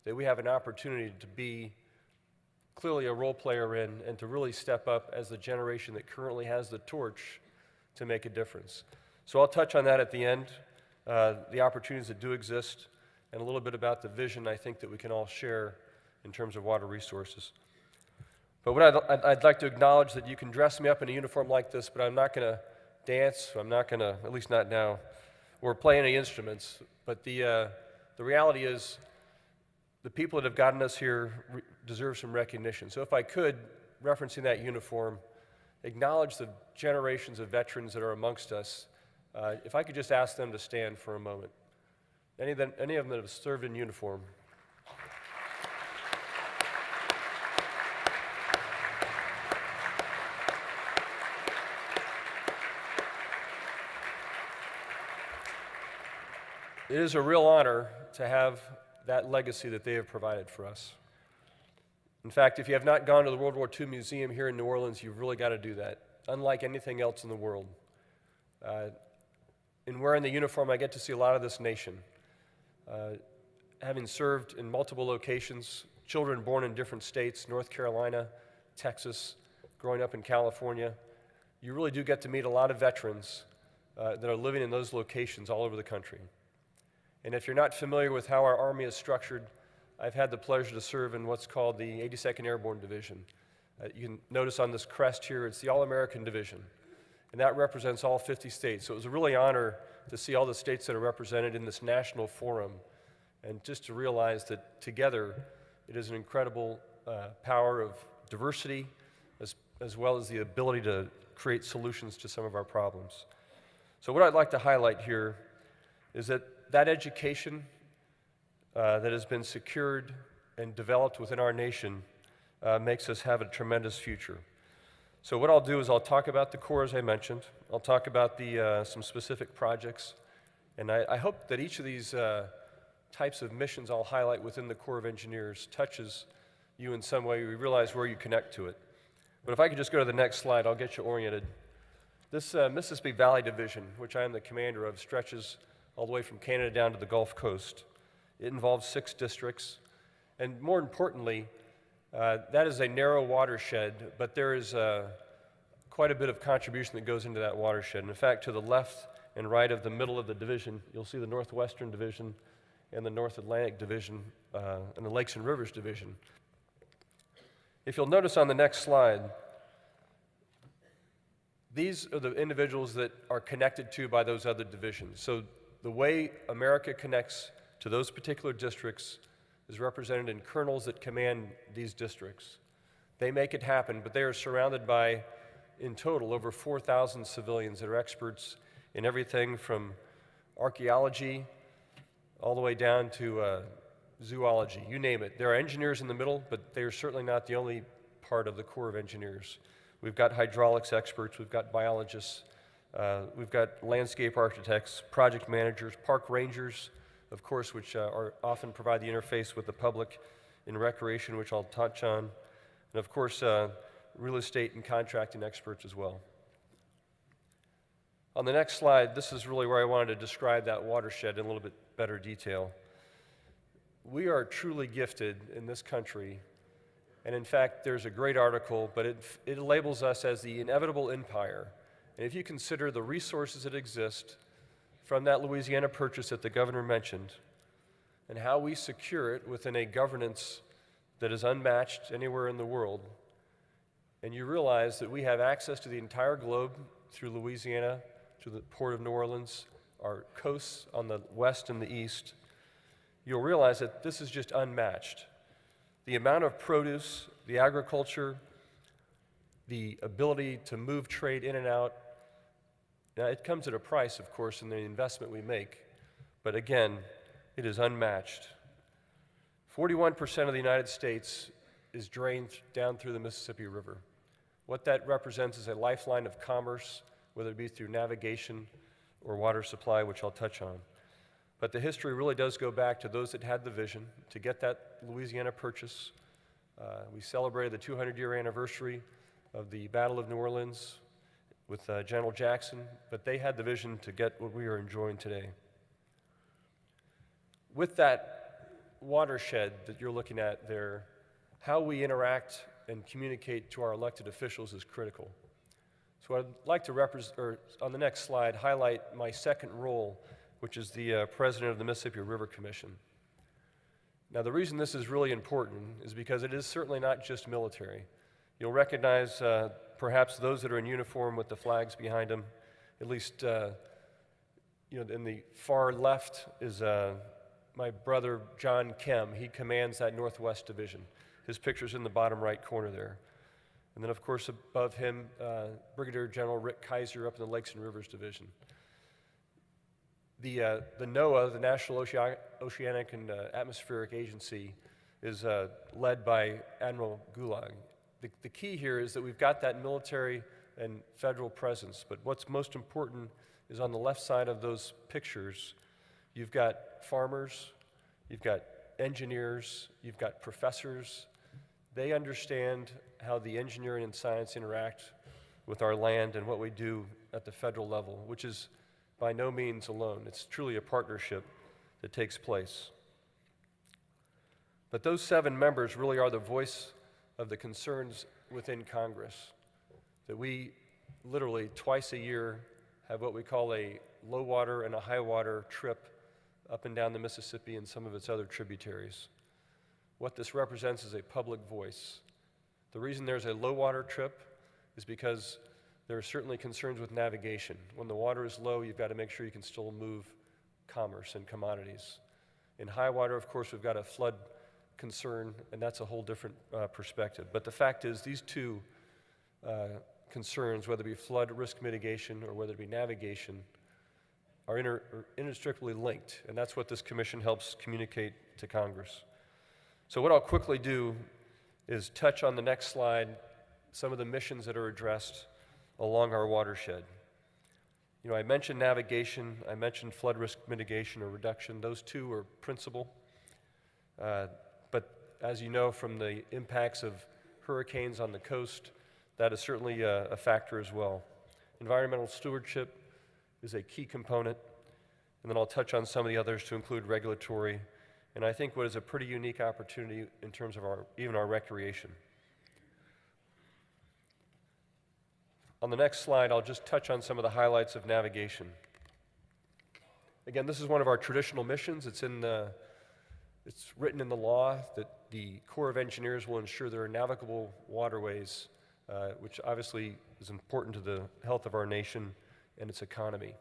that we have an opportunity to be clearly a role player in and to really step up as the generation that currently has the torch to make a difference. So I'll touch on that at the end, the opportunities that do exist, and a little bit about the vision I think that we can all share in terms of water resources. But what I'd like to acknowledge that you can dress me up in a uniform like this, but I'm not going to dance, I'm not going to, at least not now, or play any instruments. But the reality is the people that have gotten us here deserve some recognition. So if I could, referencing that uniform, acknowledge the generations of veterans that are amongst us. If I could just ask them to stand for a moment. Any of them that have served in uniform. It is a real honor to have that legacy that they have provided for us. In fact, if you have not gone to the World War II Museum here in New Orleans, you've really got to do that, unlike anything else in the world. In wearing the uniform, I get to see a lot of this nation. Having served in multiple locations, children born in different states, North Carolina, Texas, growing up in California, you really do get to meet a lot of veterans that are living in those locations all over the country. And if you're not familiar with how our Army is structured, I've had the pleasure to serve in what's called the 82nd Airborne Division. You can notice on this crest here, it's the All-American Division, and that represents all 50 states. So it was a really honor to see all the states that are represented in this national forum, and just to realize that together it is an incredible power of diversity as well as the ability to create solutions to some of our problems. So what I'd like to highlight here is that education that has been secured and developed within our nation makes us have a tremendous future. So what I'll do is I'll talk about the Corps, as I mentioned. I'll talk about some specific projects. And I hope that each of these types of missions I'll highlight within the Corps of Engineers touches you in some way. We realize where you connect to it. But if I could just go to the next slide, I'll get you oriented. This Mississippi Valley Division, which I am the commander of, stretches all the way from Canada down to the Gulf Coast. It involves 6 districts, and more importantly, that is a narrow watershed, but there is quite a bit of contribution that goes into that watershed. And in fact, to the left and right of the middle of the division, you'll see the Northwestern Division and the North Atlantic Division and the Lakes and Rivers Division. If you'll notice on the next slide, these are the individuals that are connected to by those other divisions. So the way America connects to those particular districts is represented in colonels that command these districts. They make it happen, but they are surrounded by, in total, over 4,000 civilians that are experts in everything from archaeology all the way down to zoology, you name it. There are engineers in the middle, but they are certainly not the only part of the Corps of Engineers. We've got hydraulics experts, we've got biologists, we've got landscape architects, project managers, park rangers, of course, which often provide the interface with the public in recreation, which I'll touch on, and of course, real estate and contracting experts as well. On the next slide, this is really where I wanted to describe that watershed in a little bit better detail. We are truly gifted in this country, and in fact, there's a great article, but it labels us as the inevitable empire. And if you consider the resources that exist from that Louisiana Purchase that the governor mentioned, and how we secure it within a governance that is unmatched anywhere in the world, and you realize that we have access to the entire globe through Louisiana, to the Port of New Orleans, our coasts on the west and the east, you'll realize that this is just unmatched. The amount of produce, the agriculture, the ability to move trade in and out, now it comes at a price, of course, in the investment we make, but again, it is unmatched. 41% of the United States is drained down through the Mississippi River. What that represents is a lifeline of commerce, whether it be through navigation or water supply, which I'll touch on. But the history really does go back to those that had the vision to get that Louisiana Purchase. We celebrated the 200-year anniversary of the Battle of New Orleans with General Jackson, but they had the vision to get what we are enjoying today. With that watershed that you're looking at there, how we interact and communicate to our elected officials is critical. So I'd like to on the next slide, highlight my second role, which is the president of the Mississippi River Commission. Now, the reason this is really important is because it is certainly not just military. You'll recognize perhaps those that are in uniform with the flags behind them. At least, in the far left is my brother John Kem. He commands that Northwest Division. His picture's in the bottom right corner there. And then, of course, above him, Brigadier General Rick Kaiser up in the Lakes and Rivers Division. The NOAA, the National Oceanic and Atmospheric Agency, is led by Admiral Gulag. The key here is that we've got that military and federal presence, but what's most important is on the left side of those pictures, you've got farmers, you've got engineers, you've got professors. They understand how the engineering and science interact with our land and what we do at the federal level, which is by no means alone. It's truly a partnership that takes place. But those 7 members really are the voice of the concerns within Congress, that we literally twice a year have what we call a low water and a high water trip up and down the Mississippi and some of its other tributaries. What this represents is a public voice. The reason there's a low water trip is because there are certainly concerns with navigation. When the water is low, you've got to make sure you can still move commerce and commodities. In high water, of course, we've got a flood concern, and that's a whole different perspective. But the fact is, these two concerns, whether it be flood risk mitigation or whether it be navigation, are inextricably linked, and that's what this commission helps communicate to Congress. So what I'll quickly do is touch on the next slide some of the missions that are addressed along our watershed. I mentioned navigation, I mentioned flood risk mitigation or reduction. Those two are principal. But as you know from the impacts of hurricanes on the coast, that is certainly a factor as well. Environmental stewardship is a key component, and then I'll touch on some of the others to include regulatory, and I think what is a pretty unique opportunity in terms of even our recreation. On the next slide, I'll just touch on some of the highlights of navigation. Again, this is one of our traditional missions. It's written in the law that the Corps of Engineers will ensure there are navigable waterways, which obviously is important to the health of our nation and its economy.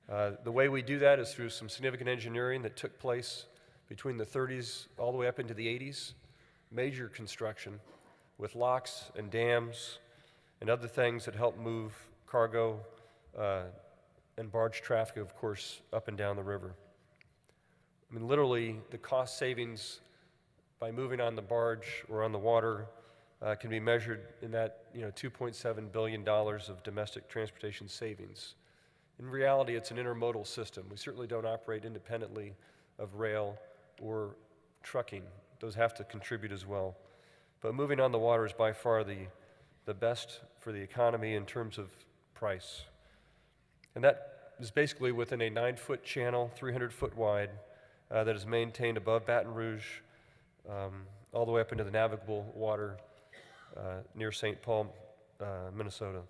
The way we do that is through some significant engineering that took place between the 30s all the way up into the 80s, major construction with locks and dams and other things that help move cargo and barge traffic, of course, up and down the river. I mean, literally, the cost savings by moving on the barge or on the water can be measured in that $2.7 billion of domestic transportation savings. In reality, it's an intermodal system. We certainly don't operate independently of rail or trucking. Those have to contribute as well. But moving on the water is by far the best for the economy in terms of price. And that is basically within a 9-foot channel, 300 foot wide, that is maintained above Baton Rouge, all the way up into the navigable water near St. Paul, Minnesota.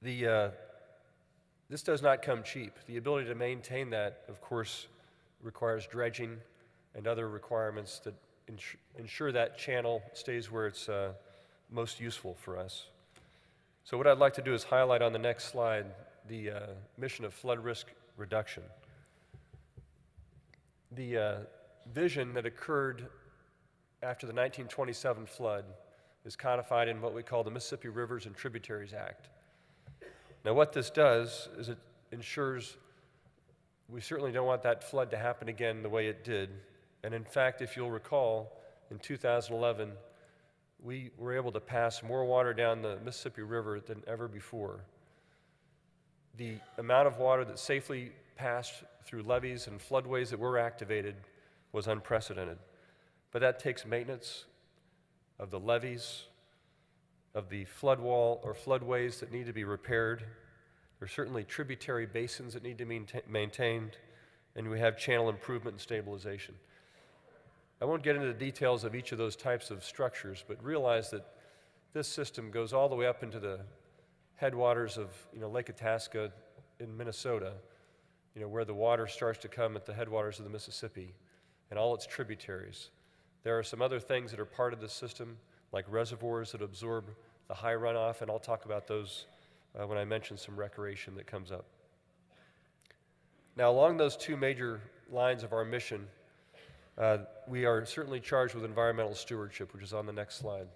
This does not come cheap. The ability to maintain that, of course, requires dredging and other requirements that ensure that channel stays where it's most useful for us. So what I'd like to do is highlight on the next slide the mission of flood risk reduction. the vision that occurred after the 1927 flood is codified in what we call the Mississippi Rivers and Tributaries Act. Now, what this does is it ensures we certainly don't want that flood to happen again the way it did. And in fact, if you'll recall, in 2011, we were able to pass more water down the Mississippi River than ever before. The amount of water that safely passed through levees and floodways that were activated was unprecedented. But that takes maintenance of the levees, of the flood wall or floodways that need to be repaired. There are certainly tributary basins that need to be maintained, and we have channel improvement and stabilization. I won't get into the details of each of those types of structures, but realize that this system goes all the way up into the headwaters of Lake Itasca in Minnesota, where the water starts to come at the headwaters of the Mississippi and all its tributaries. There are some other things that are part of this system, like reservoirs that absorb the high runoff, and I'll talk about those when I mention some recreation that comes up. Now, along those two major lines of our mission, we are certainly charged with environmental stewardship, which is on the next slide.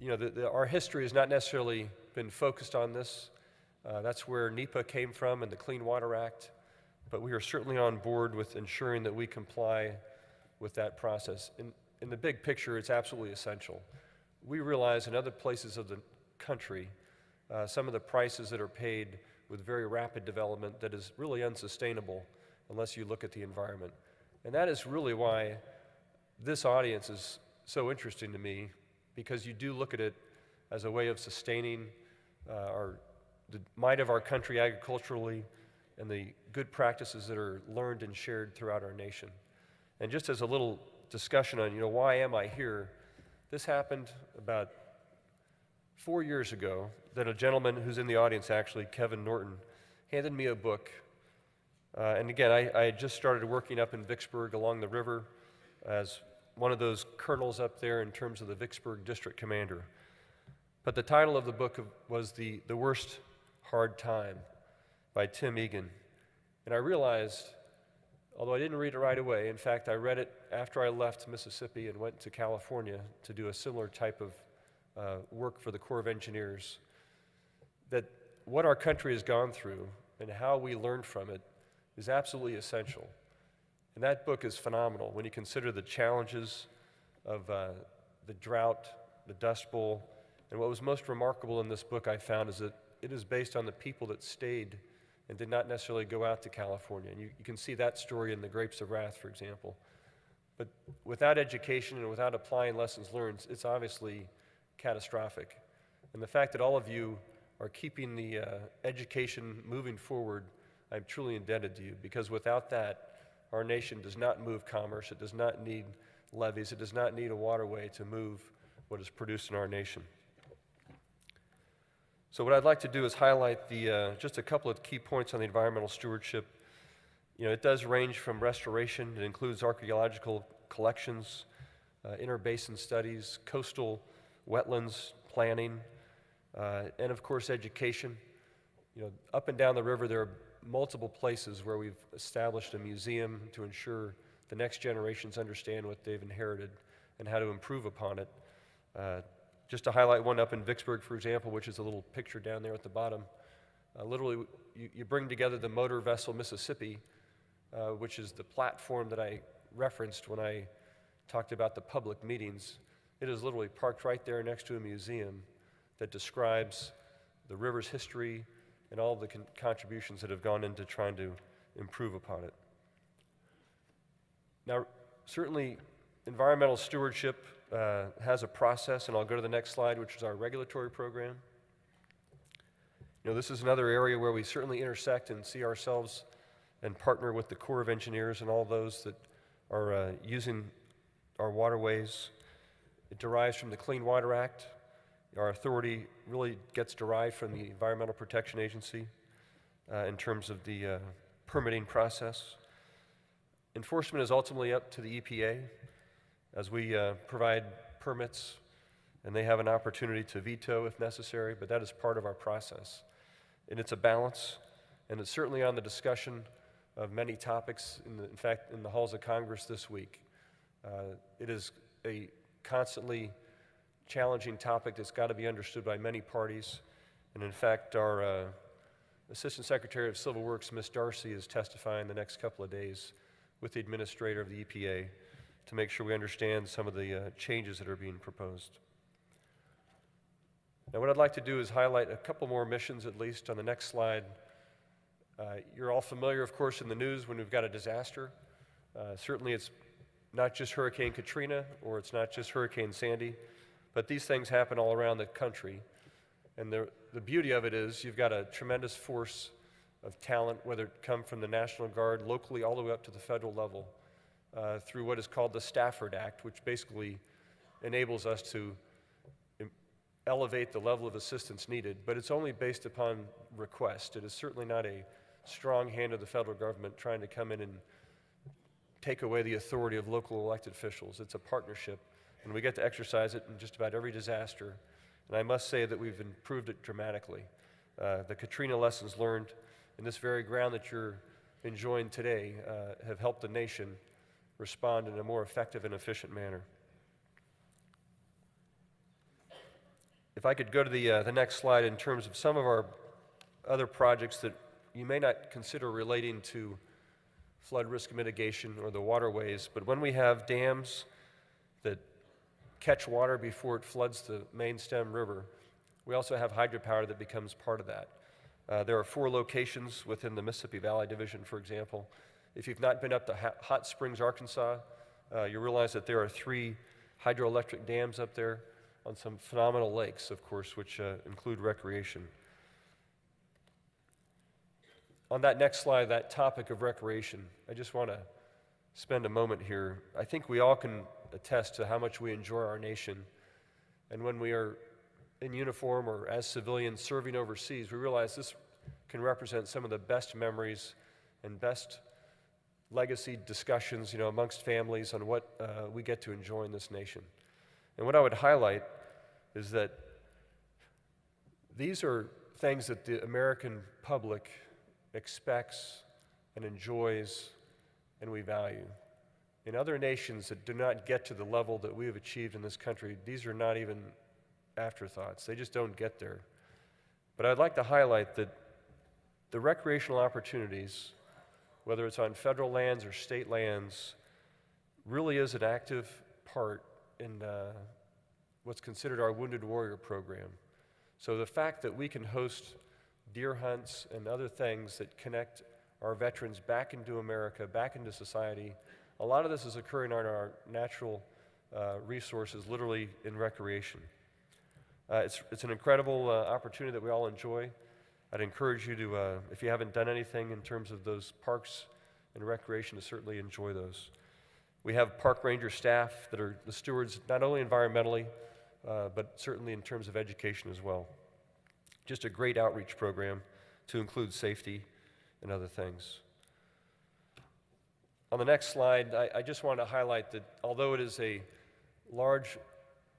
Our history has not necessarily been focused on this. That's where NEPA came from and the Clean Water Act, but we are certainly on board with ensuring that we comply with that process. In the big picture, it's absolutely essential. We realize in other places of the country, some of the prices that are paid with very rapid development that is really unsustainable unless you look at the environment. And that is really why this audience is so interesting to me, because you do look at it as a way of sustaining the might of our country agriculturally and the good practices that are learned and shared throughout our nation. And just as a little discussion on, why am I here? This happened about 4 years ago that a gentleman who's in the audience, actually, Kevin Norton, handed me a book. And again, I had just started working up in Vicksburg along the river as one of those colonels up there in terms of the Vicksburg District Commander. But the title of the book was The Worst Hard Time by Tim Egan. And I realized, although I didn't read it right away, in fact, I read it after I left Mississippi and went to California to do a similar type of work for the Corps of Engineers, that what our country has gone through and how we learn from it is absolutely essential. And that book is phenomenal when you consider the challenges of the drought, the Dust Bowl, and what was most remarkable in this book I found is that it is based on the people that stayed and did not necessarily go out to California. And you can see that story in The Grapes of Wrath, for example. But without education and without applying lessons learned, it's obviously catastrophic. And the fact that all of you are keeping the education moving forward, I'm truly indebted to you, because without that, our nation does not move commerce, it does not need levees, it does not need a waterway to move what is produced in our nation. So what I'd like to do is highlight just a couple of key points on the environmental stewardship. It does range from restoration, it includes archaeological collections, interbasin studies, coastal wetlands planning, and of course education. Up and down the river there are multiple places where we've established a museum to ensure the next generations understand what they've inherited and how to improve upon it. Just to highlight one up in Vicksburg, for example, which is a little picture down there at the bottom. Literally, you bring together the motor vessel Mississippi, which is the platform that I referenced when I talked about the public meetings. It is literally parked right there next to a museum that describes the river's history and all the contributions that have gone into trying to improve upon it. Now, certainly, environmental stewardship has a process, and I'll go to the next slide, which is our regulatory program. This is another area where we certainly intersect and see ourselves and partner with the Corps of Engineers and all those that are using our waterways. It derives from the Clean Water Act. Our authority really gets derived from the Environmental Protection Agency in terms of the permitting process. Enforcement is ultimately up to the EPA as we provide permits, and they have an opportunity to veto if necessary, but that is part of our process. And it's a balance, and it's certainly on the discussion of many topics, in fact, in the halls of Congress this week. It is a constantly challenging topic that's got to be understood by many parties. And in fact, our Assistant Secretary of Civil Works, Ms. Darcy, is testifying the next couple of days with the administrator of the EPA to make sure we understand some of the changes that are being proposed. Now, what I'd like to do is highlight a couple more missions, at least, on the next slide. You're all familiar, of course, in the news when we've got a disaster. Certainly, it's not just Hurricane Katrina or it's not just Hurricane Sandy, but these things happen all around the country. And the beauty of it is you've got a tremendous force of talent, whether it come from the National Guard, locally, all the way up to the federal level, through what is called the Stafford Act, which basically enables us to elevate the level of assistance needed, but it's only based upon request. It is certainly not a strong hand of the federal government trying to come in and take away the authority of local elected officials. It's a partnership, and we get to exercise it in just about every disaster. And I must say that we've improved it dramatically. The Katrina lessons learned in this very ground that you're enjoying today have helped the nation respond in a more effective and efficient manner. If I could go to the next slide in terms of some of our other projects that you may not consider relating to flood risk mitigation or the waterways, but when we have dams that catch water before it floods the main stem river, we also have hydropower that becomes part of that. There are 4 locations within the Mississippi Valley Division, for example. If you've not been up to Hot Springs, Arkansas, you realize that there are 3 hydroelectric dams up there on some phenomenal lakes, of course, which include recreation. On that next slide, that topic of recreation, I just want to spend a moment here. I think we all can attest to how much we enjoy our nation. And when we are in uniform or as civilians serving overseas, we realize this can represent some of the best memories and best legacy discussions, amongst families on what we get to enjoy in this nation. And what I would highlight is that these are things that the American public expects and enjoys and we value. In other nations that do not get to the level that we have achieved in this country, these are not even afterthoughts. They just don't get there. But I'd like to highlight that the recreational opportunities, whether it's on federal lands or state lands, really is an active part in what's considered our Wounded Warrior program. So the fact that we can host deer hunts and other things that connect our veterans back into America, back into society, a lot of this is occurring on our natural resources, literally in recreation. It's an incredible opportunity that we all enjoy. I'd encourage you to, if you haven't done anything in terms of those parks and recreation, to certainly enjoy those. We have park ranger staff that are the stewards, not only environmentally, but certainly in terms of education as well. Just a great outreach program to include safety and other things. On the next slide, I just want to highlight that although it is a large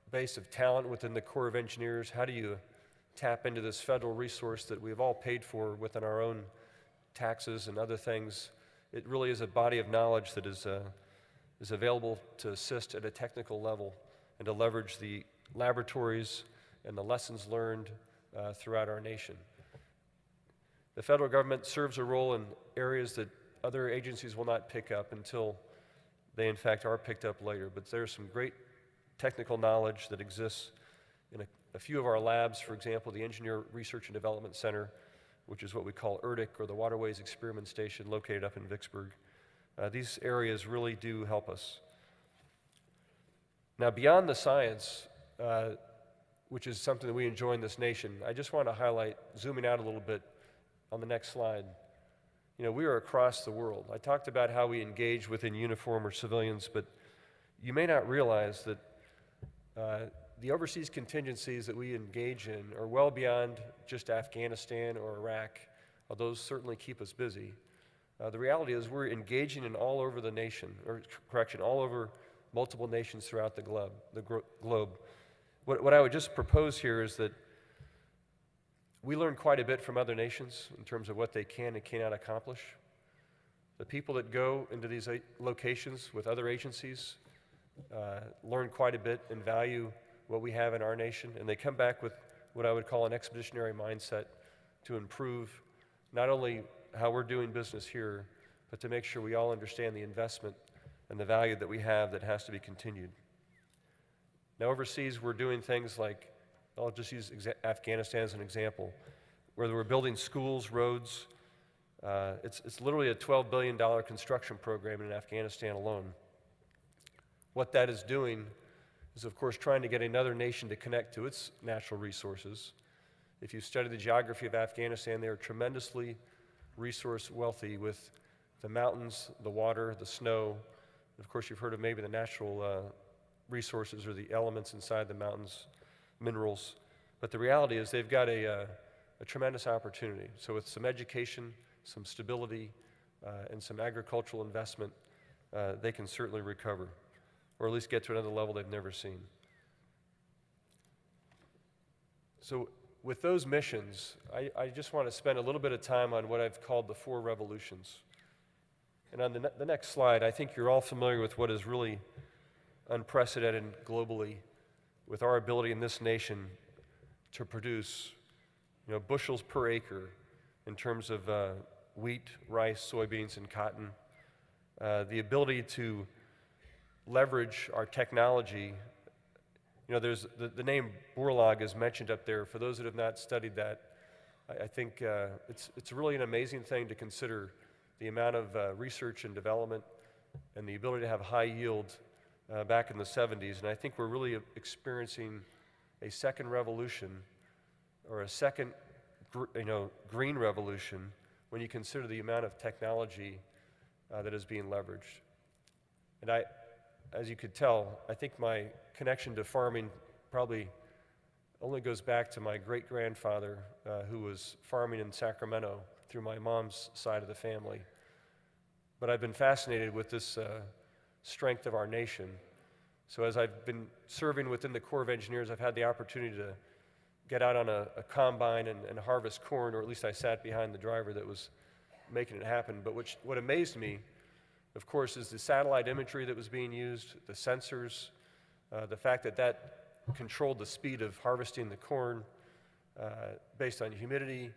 base of talent within the Corps of Engineers, how do you tap into this federal resource that we've all paid for within our own taxes and other things? It really is a body of knowledge that is available to assist at a technical level and to leverage the laboratories and the lessons learned throughout our nation. The federal government serves a role in areas that other agencies will not pick up until they in fact are picked up later, but there's some great technical knowledge that exists in a few of our labs. For example, the Engineer Research and Development Center, which is what we call ERDIC, or the Waterways Experiment Station, located up in Vicksburg. These areas really do help us. Now, beyond the science, which is something that we enjoy in this nation, I just want to highlight, zooming out a little bit on the next slide, we are across the world. I talked about how we engage within uniform or civilians, but you may not realize that the overseas contingencies that we engage in are well beyond just Afghanistan or Iraq, although those certainly keep us busy. The reality is we're engaging in all over the nation, all over multiple nations throughout the globe. What I would just propose here is that we learn quite a bit from other nations in terms of what they can and cannot accomplish. The people that go into these locations with other agencies learn quite a bit and value what we have in our nation, and they come back with what I would call an expeditionary mindset to improve not only how we're doing business here, but to make sure we all understand the investment and the value that we have that has to be continued. Now, overseas, we're doing things like, I'll just use Afghanistan as an example, where we're building schools, roads. It's literally a $12 billion construction program in Afghanistan alone. What that is doing is, of course, trying to get another nation to connect to its natural resources. If you study the geography of Afghanistan, they are tremendously resource wealthy with the mountains, the water, the snow. And of course, you've heard of maybe the natural resources or the elements inside the mountains, minerals. But the reality is they've got a tremendous opportunity. So with some education, some stability, and some agricultural investment, they can certainly recover, or at least get to another level they've never seen. So with those missions, I just want to spend a little bit of time on what I've called the 4 revolutions. And on the next slide, I think you're all familiar with what is really unprecedented globally with our ability in this nation to produce, bushels per acre in terms of wheat, rice, soybeans, and cotton. The ability to leverage our technology. There's the name Borlaug is mentioned up there. For those that have not studied that, I think it's really an amazing thing to consider the amount of research and development and the ability to have high yield back in the 70s. And I think we're really experiencing a second revolution, or a second green revolution, when you consider the amount of technology that is being leveraged. And as you could tell, I think my connection to farming probably only goes back to my great-grandfather who was farming in Sacramento through my mom's side of the family. But I've been fascinated with this strength of our nation. So as I've been serving within the Corps of Engineers, I've had the opportunity to get out on a combine and harvest corn, or at least I sat behind the driver that was making it happen. But what amazed me, of course, is the satellite imagery that was being used, the sensors, the fact that controlled the speed of harvesting the corn based on humidity,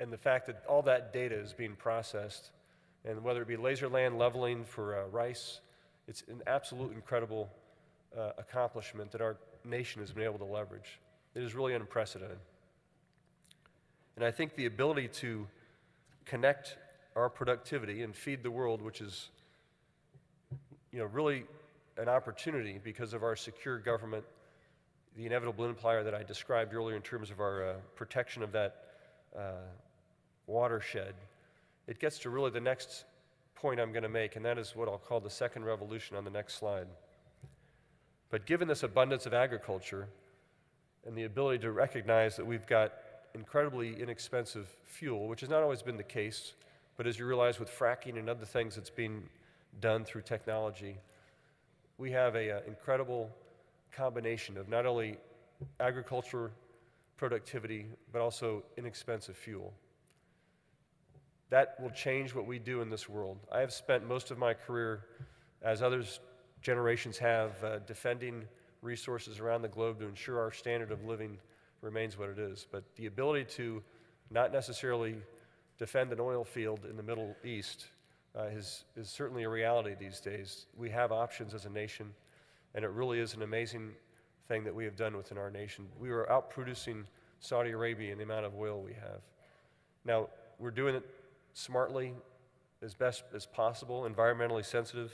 and the fact that all that data is being processed. And whether it be laser land leveling for rice, it's an absolute incredible accomplishment that our nation has been able to leverage. It is really unprecedented. And I think the ability to connect our productivity and feed the world, which is really an opportunity because of our secure government, the inevitable multiplier that I described earlier in terms of our protection of that watershed, it gets to really the next point I'm going to make, and that is what I'll call the second revolution on the next slide. But given this abundance of agriculture and the ability to recognize that we've got incredibly inexpensive fuel, which has not always been the case, but as you realize with fracking and other things that's being done through technology, we have an incredible combination of not only agriculture productivity, but also inexpensive fuel. That will change what we do in this world. I have spent most of my career, as others generations have, defending resources around the globe to ensure our standard of living remains what it is. But the ability to not necessarily defend an oil field in the Middle East is certainly a reality these days. We have options as a nation, and it really is an amazing thing that we have done within our nation. We are outproducing Saudi Arabia in the amount of oil we have. Now, we're doing it smartly, as best as possible. Environmentally sensitive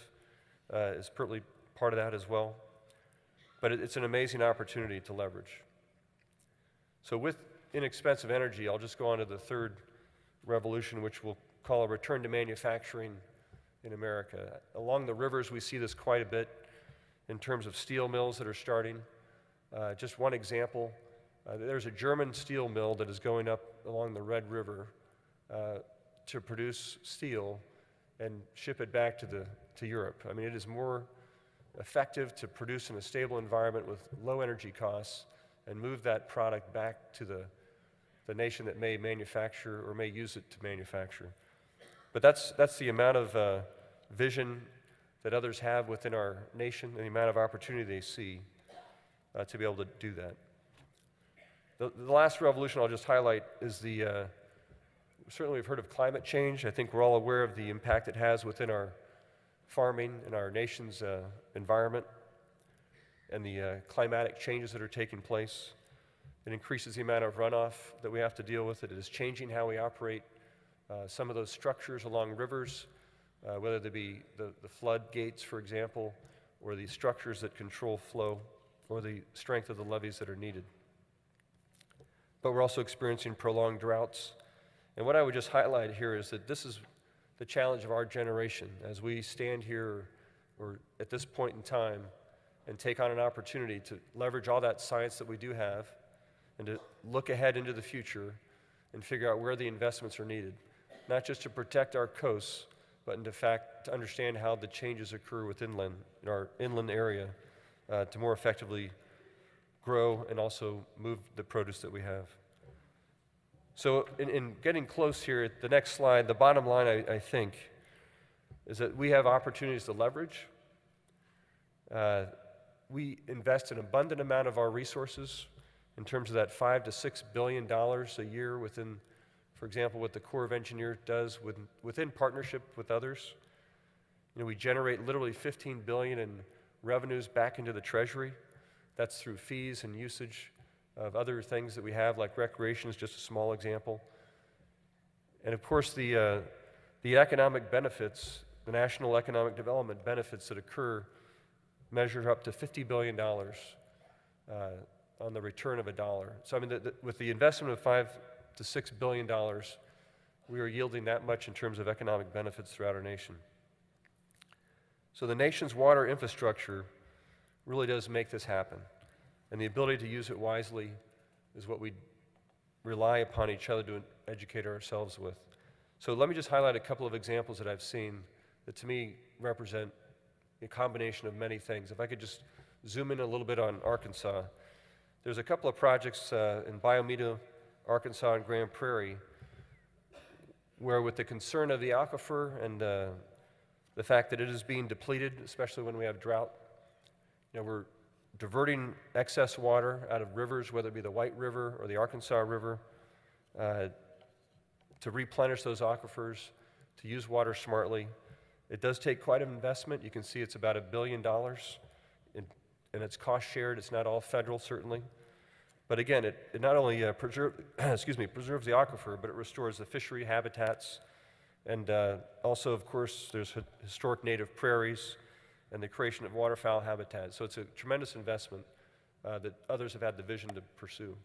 is partly part of that as well. But it's an amazing opportunity to leverage. So with inexpensive energy, I'll just go on to the third revolution, which we'll call a return to manufacturing in America. Along the rivers, we see this quite a bit in terms of steel mills that are starting. Just one example, there's a German steel mill that is going up along the Red River to produce steel and ship it back to Europe. I mean, it is more effective to produce in a stable environment with low energy costs and move that product back to the nation that may manufacture or may use it to manufacture. But that's the amount of vision that others have within our nation and the amount of opportunity they see to be able to do that. The last revolution I'll just highlight is certainly we've heard of climate change. I think we're all aware of the impact it has within our farming and our nation's environment and the climatic changes that are taking place. It increases the amount of runoff that we have to deal with. It is changing how we operate some of those structures along rivers, whether they be the floodgates, for example, or the structures that control flow, or the strength of the levees that are needed. But we're also experiencing prolonged droughts. And what I would just highlight here is that this is the challenge of our generation as we stand here or at this point in time and take on an opportunity to leverage all that science that we do have and to look ahead into the future and figure out where the investments are needed, not just to protect our coasts, but in fact to understand how the changes occur within in our inland area to more effectively grow and also move the produce that we have. So in getting close here, the next slide, the bottom line, I think, is that we have opportunities to leverage. We invest an abundant amount of our resources in terms of that $5 to $6 billion a year within, for example, what the Corps of Engineers does within partnership with others. You know, we generate literally $15 billion in revenues back into the Treasury. That's through fees and usage of other things that we have, like recreation is just a small example. And of course, the economic benefits, the national economic development benefits that occur measure up to $50 billion on the return of a dollar. So I mean, with the investment of $5 to $6 billion, we are yielding that much in terms of economic benefits throughout our nation. So the nation's water infrastructure really does make this happen. And the ability to use it wisely is what we rely upon each other to educate ourselves with. So let me just highlight a couple of examples that I've seen that to me represent a combination of many things. If I could just zoom in a little bit on Arkansas. There's a couple of projects in Biomeda, Arkansas, and Grand Prairie where with the concern of the aquifer and the fact that it is being depleted, especially when we have drought, you know, we're diverting excess water out of rivers, whether it be the White River or the Arkansas River, to replenish those aquifers, to use water smartly. It does take quite an investment. You can see it's about $1 billion, and it's cost shared. It's not all federal, certainly. But again, it not only preserves the aquifer, but it restores the fishery habitats. And also, of course, there's historic native prairies and the creation of waterfowl habitat. So it's a tremendous investment that others have had the vision to pursue.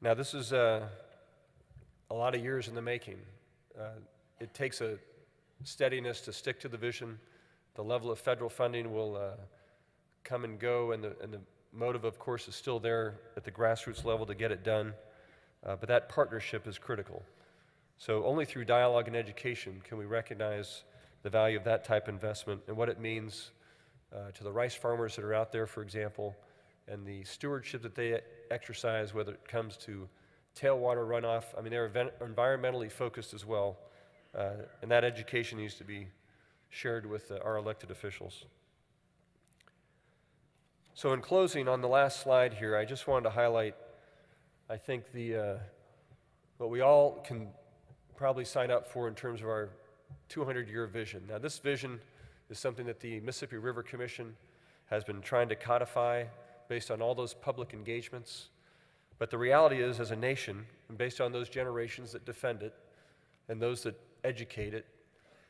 Now, this is a lot of years in the making. It takes a steadiness to stick to the vision. The level of federal funding will come and go, and the motive, of course, is still there at the grassroots level to get it done. But that partnership is critical. So only through dialogue and education can we recognize the value of that type of investment and what it means to the rice farmers that are out there, for example, and the stewardship that they exercise, whether it comes to tailwater runoff. I mean, they're environmentally focused as well, and that education needs to be shared with our elected officials. So in closing, on the last slide here, I just wanted to highlight, I think, what we all can probably sign up for in terms of our 200-year vision. Now, this vision is something that the Mississippi River Commission has been trying to codify based on all those public engagements. But the reality is, as a nation, and based on those generations that defend it, and those that educate it,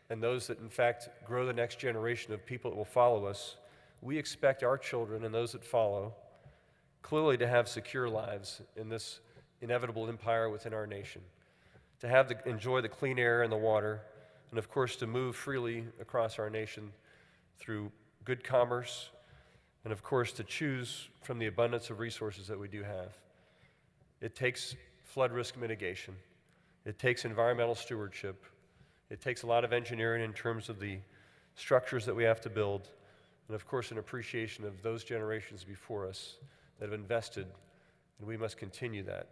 and those that, in fact, grow the next generation of people that will follow us, we expect our children and those that follow clearly to have secure lives in this inevitable empire within our nation, to enjoy the clean air and the water, and of course to move freely across our nation through good commerce, and of course to choose from the abundance of resources that we do have. It takes flood risk mitigation. It takes environmental stewardship. It takes a lot of engineering in terms of the structures that we have to build, and of course an appreciation of those generations before us that have invested and we must continue that.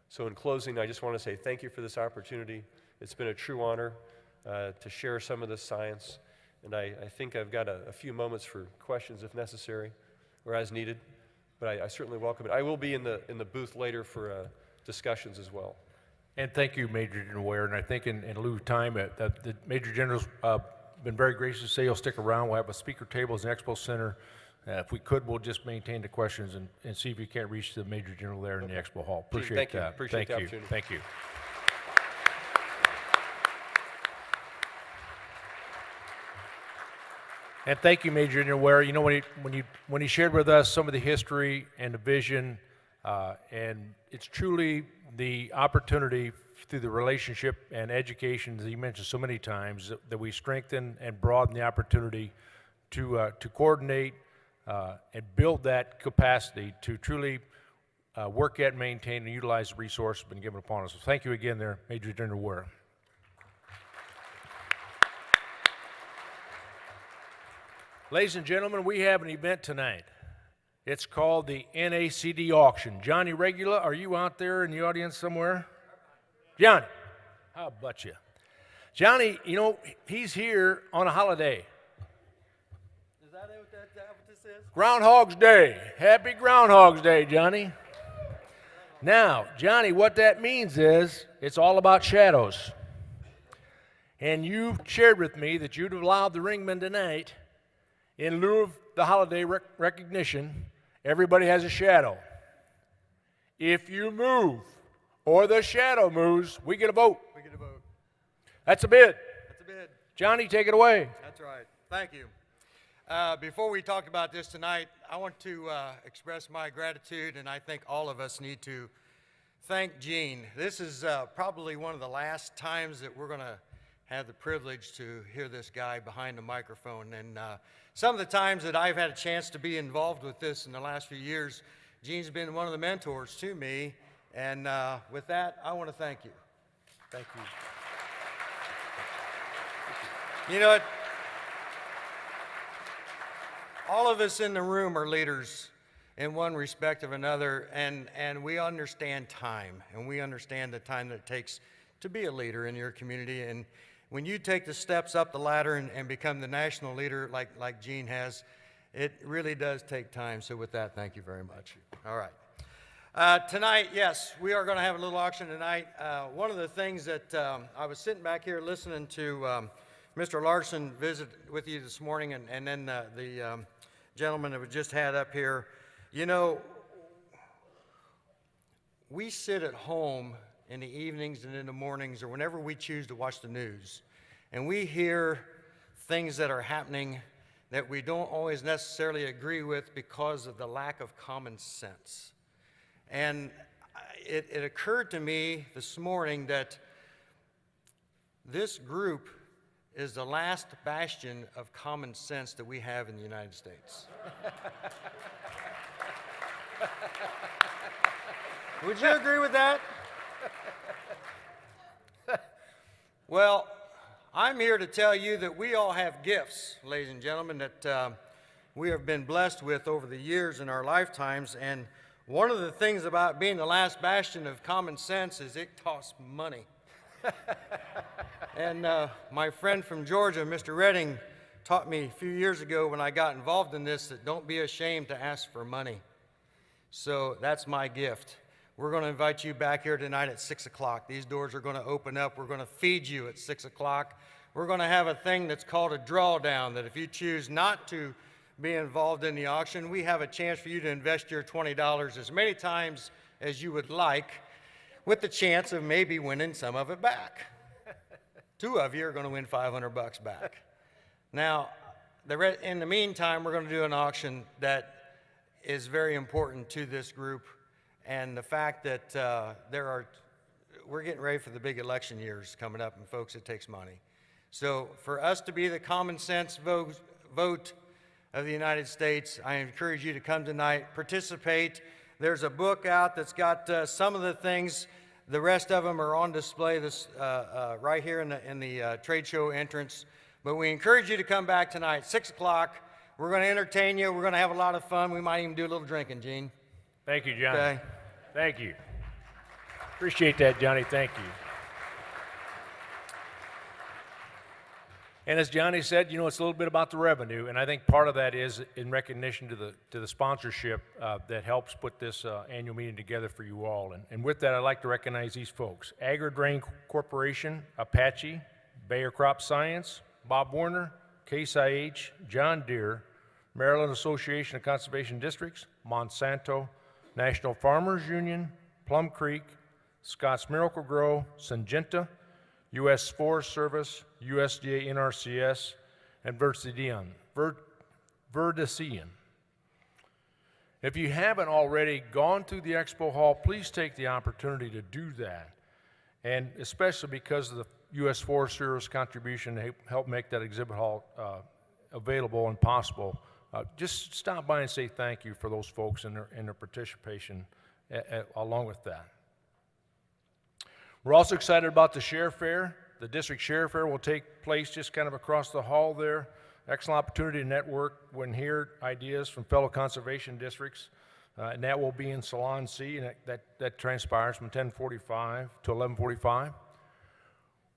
So in closing, I just want to say thank you for this opportunity. It's been a true honor to share some of this science, and I think I've got a few moments for questions if necessary or as needed, but I certainly welcome it. I will be in the booth later for discussions as well. And thank you, Major General Ware. And I think in lieu of time, the Major General's been very gracious to say he'll stick around. We'll have a speaker table as an expo center. If we could, we'll just maintain the questions and see if you can't reach the Major General there in the expo hall. Appreciate thank you. that. Appreciate the opportunity. Thank you. And thank you, Major General Ware. You know, when he shared with us some of the history and the vision, and it's truly the opportunity through the relationship and education that he mentioned so many times that we strengthen and broaden the opportunity to coordinate and build that capacity to truly work at, maintain, and utilize the resources been given upon us. So thank you again there, Major General Ware. Ladies and gentlemen, we have an event tonight. It's called the NACD auction. Johnny Regula, are you out there in the audience somewhere? Johnny, how about you? Johnny, you know, he's here on a holiday. Is that what this is? Groundhog's Day. Happy Groundhog's Day, Johnny. Now, Johnny, what that means is it's all about shadows. And you shared with me that you'd allowed the ringman tonight, in lieu of the holiday recognition, everybody has a shadow. If you move or the shadow moves, we get a vote. We get a vote. That's a bid. That's a bid. Johnny, take it away. That's right. Thank you. Before we talk about this tonight, I want to express my gratitude, and I think all of us need to thank Gene. This is probably one of the last times that we're going to have the privilege to hear this guy behind the microphone. And some of the times that I've had a chance to be involved with this in the last few years, Gene's been one of the mentors to me. And with that, I want to thank you. Thank you. You know what? All of us in the room are leaders in one respect or another, and we understand time, and we understand the time that it takes to be a leader in your community. And when you take the steps up the ladder and become the national leader like Gene has, it really does take time. So with that, thank you very much. All right. Tonight, yes, we are going to have a little auction tonight. One of the things that I was sitting back here listening to Mr. Larson visit with you this morning, and then the gentleman that we just had up here. You know, we sit at home in the evenings and in the mornings or whenever we choose to watch the news, and we hear things that are happening that we don't always necessarily agree with because of the lack of common sense. And it occurred to me this morning that this group is the last bastion of common sense that we have in the United States. Would you agree with that? Well, I'm here to tell you that we all have gifts, ladies and gentlemen, that we have been blessed with over the years in our lifetimes. And one of the things about being the last bastion of common sense is it costs money. And my friend from Georgia, Mr. Redding, taught me a few years ago when I got involved in this that don't be ashamed to ask for money. So that's my gift. We're going to invite you back here tonight at 6 o'clock. These doors are going to open up. We're going to feed you at 6 o'clock. We're going to have a thing that's called a drawdown, that if you choose not to be involved in the auction, we have a chance for you to invest your $20 as many times as you would like, with the chance of maybe winning some of it back. Two of you are going to win $500 back. Now, in the meantime, we're going to do an auction that is very important to this group. And the fact that we're getting ready for the big election years coming up, and folks, it takes money. So for us to be the common sense vote of the United States, I encourage you to come tonight, participate. There's a book out that's got some of the things. The rest of them are on display right here in the trade show entrance. But we encourage you to come back tonight, 6 o'clock. We're going to entertain you. We're going to have a lot of fun. We might even do a little drinking, Gene. Thank you, John. Okay. Thank you. Appreciate that, Johnny. Thank you. And as Johnny said, you know, it's a little bit about the revenue, and I think part of that is in recognition to the sponsorship that helps put this annual meeting together for you all. And with that, I'd like to recognize these folks: Agri-Drain Corporation, Apache, Bayer Crop Science, Bob Warner, Case IH, John Deere, Maryland Association of Conservation Districts, Monsanto, National Farmers Union, Plum Creek, Scott's Miracle Grow, Syngenta, U.S. Forest Service, USDA NRCS, and Verdician. If you haven't already gone through the expo hall, please take the opportunity to do that. And especially because of the U.S. Forest Service contribution to help make that exhibit hall available and possible, just stop by and say thank you for those folks and their participation along with that. We're also excited about the Share Fair. The District Share Fair will take place just kind of across the hall there. Excellent opportunity to network and hear ideas from fellow conservation districts. And that will be in Salon C, and that transpires from 10:45 to 11:45.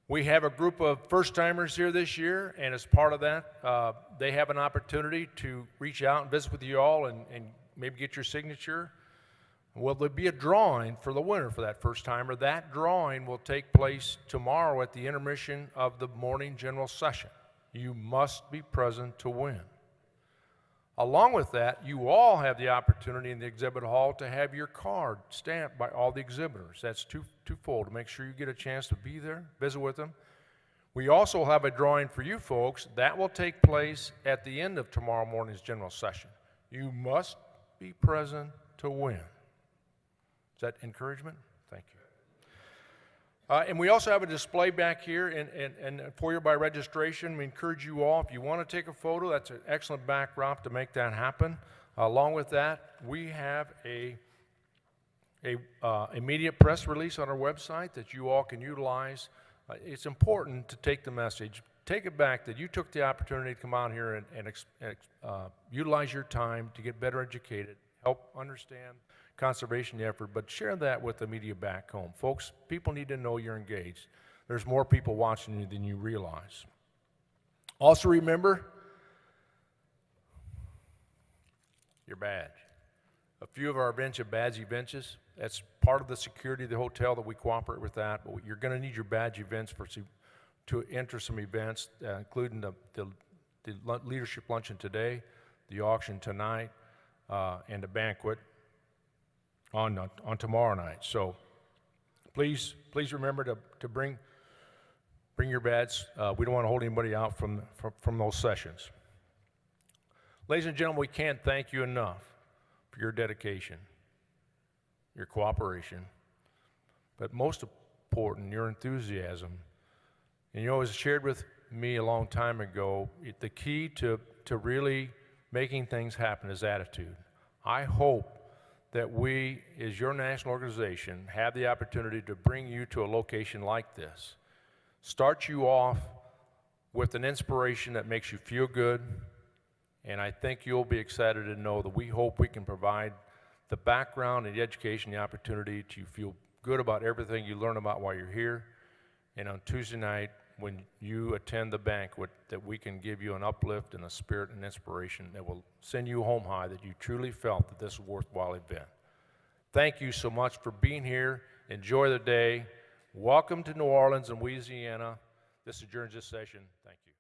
We have a group of first-timers here this year, and as part of that, they have an opportunity to reach out and visit with you all and maybe get your signature. Well, there'll be a drawing for the winner for that first-timer. That drawing will take place tomorrow at the intermission of the morning general session. You must be present to win. Along with that, you all have the opportunity in the exhibit hall to have your card stamped by all the exhibitors. That's twofold, to make sure you get a chance to be there, visit with them. We also have a drawing for you folks. That will take place at the end of tomorrow morning's general session. You must be present to win. Is that encouragement? Thank you. And we also have a display back here and for you by registration. We encourage you all, if you want to take a photo, that's an excellent backdrop to make that happen. Along with that, we have a immediate press release on our website that you all can utilize. It's important to take the message, take it back that you took the opportunity to come out here and utilize your time to get better educated, help understand conservation effort, but share that with the media back home. Folks, people need to know you're engaged. There's more people watching you than you realize. Also remember your badge. A few of our events have badge benches. That's part of the security of the hotel that we cooperate with that, but you're going to need your badge events to enter some events, including the leadership luncheon today, the auction tonight, and the banquet on tomorrow night. So please remember to bring your badge. We don't want to hold anybody out from those sessions. Ladies and gentlemen, we can't thank you enough for your dedication, your cooperation, but most important, your enthusiasm. And you know, as shared with me a long time ago, the key to really making things happen is attitude. I hope that we, as your national organization, have the opportunity to bring you to a location like this. Start you off with an inspiration that makes you feel good, and I think you'll be excited to know that we hope we can provide the background and the education, the opportunity to feel good about everything you learn about while you're here. And on Tuesday night, when you attend the banquet, that we can give you an uplift and a spirit and inspiration that will send you home high, that you truly felt that this was a worthwhile event. Thank you so much for being here. Enjoy the day. Welcome to New Orleans and Louisiana. This adjourns this session. Thank you.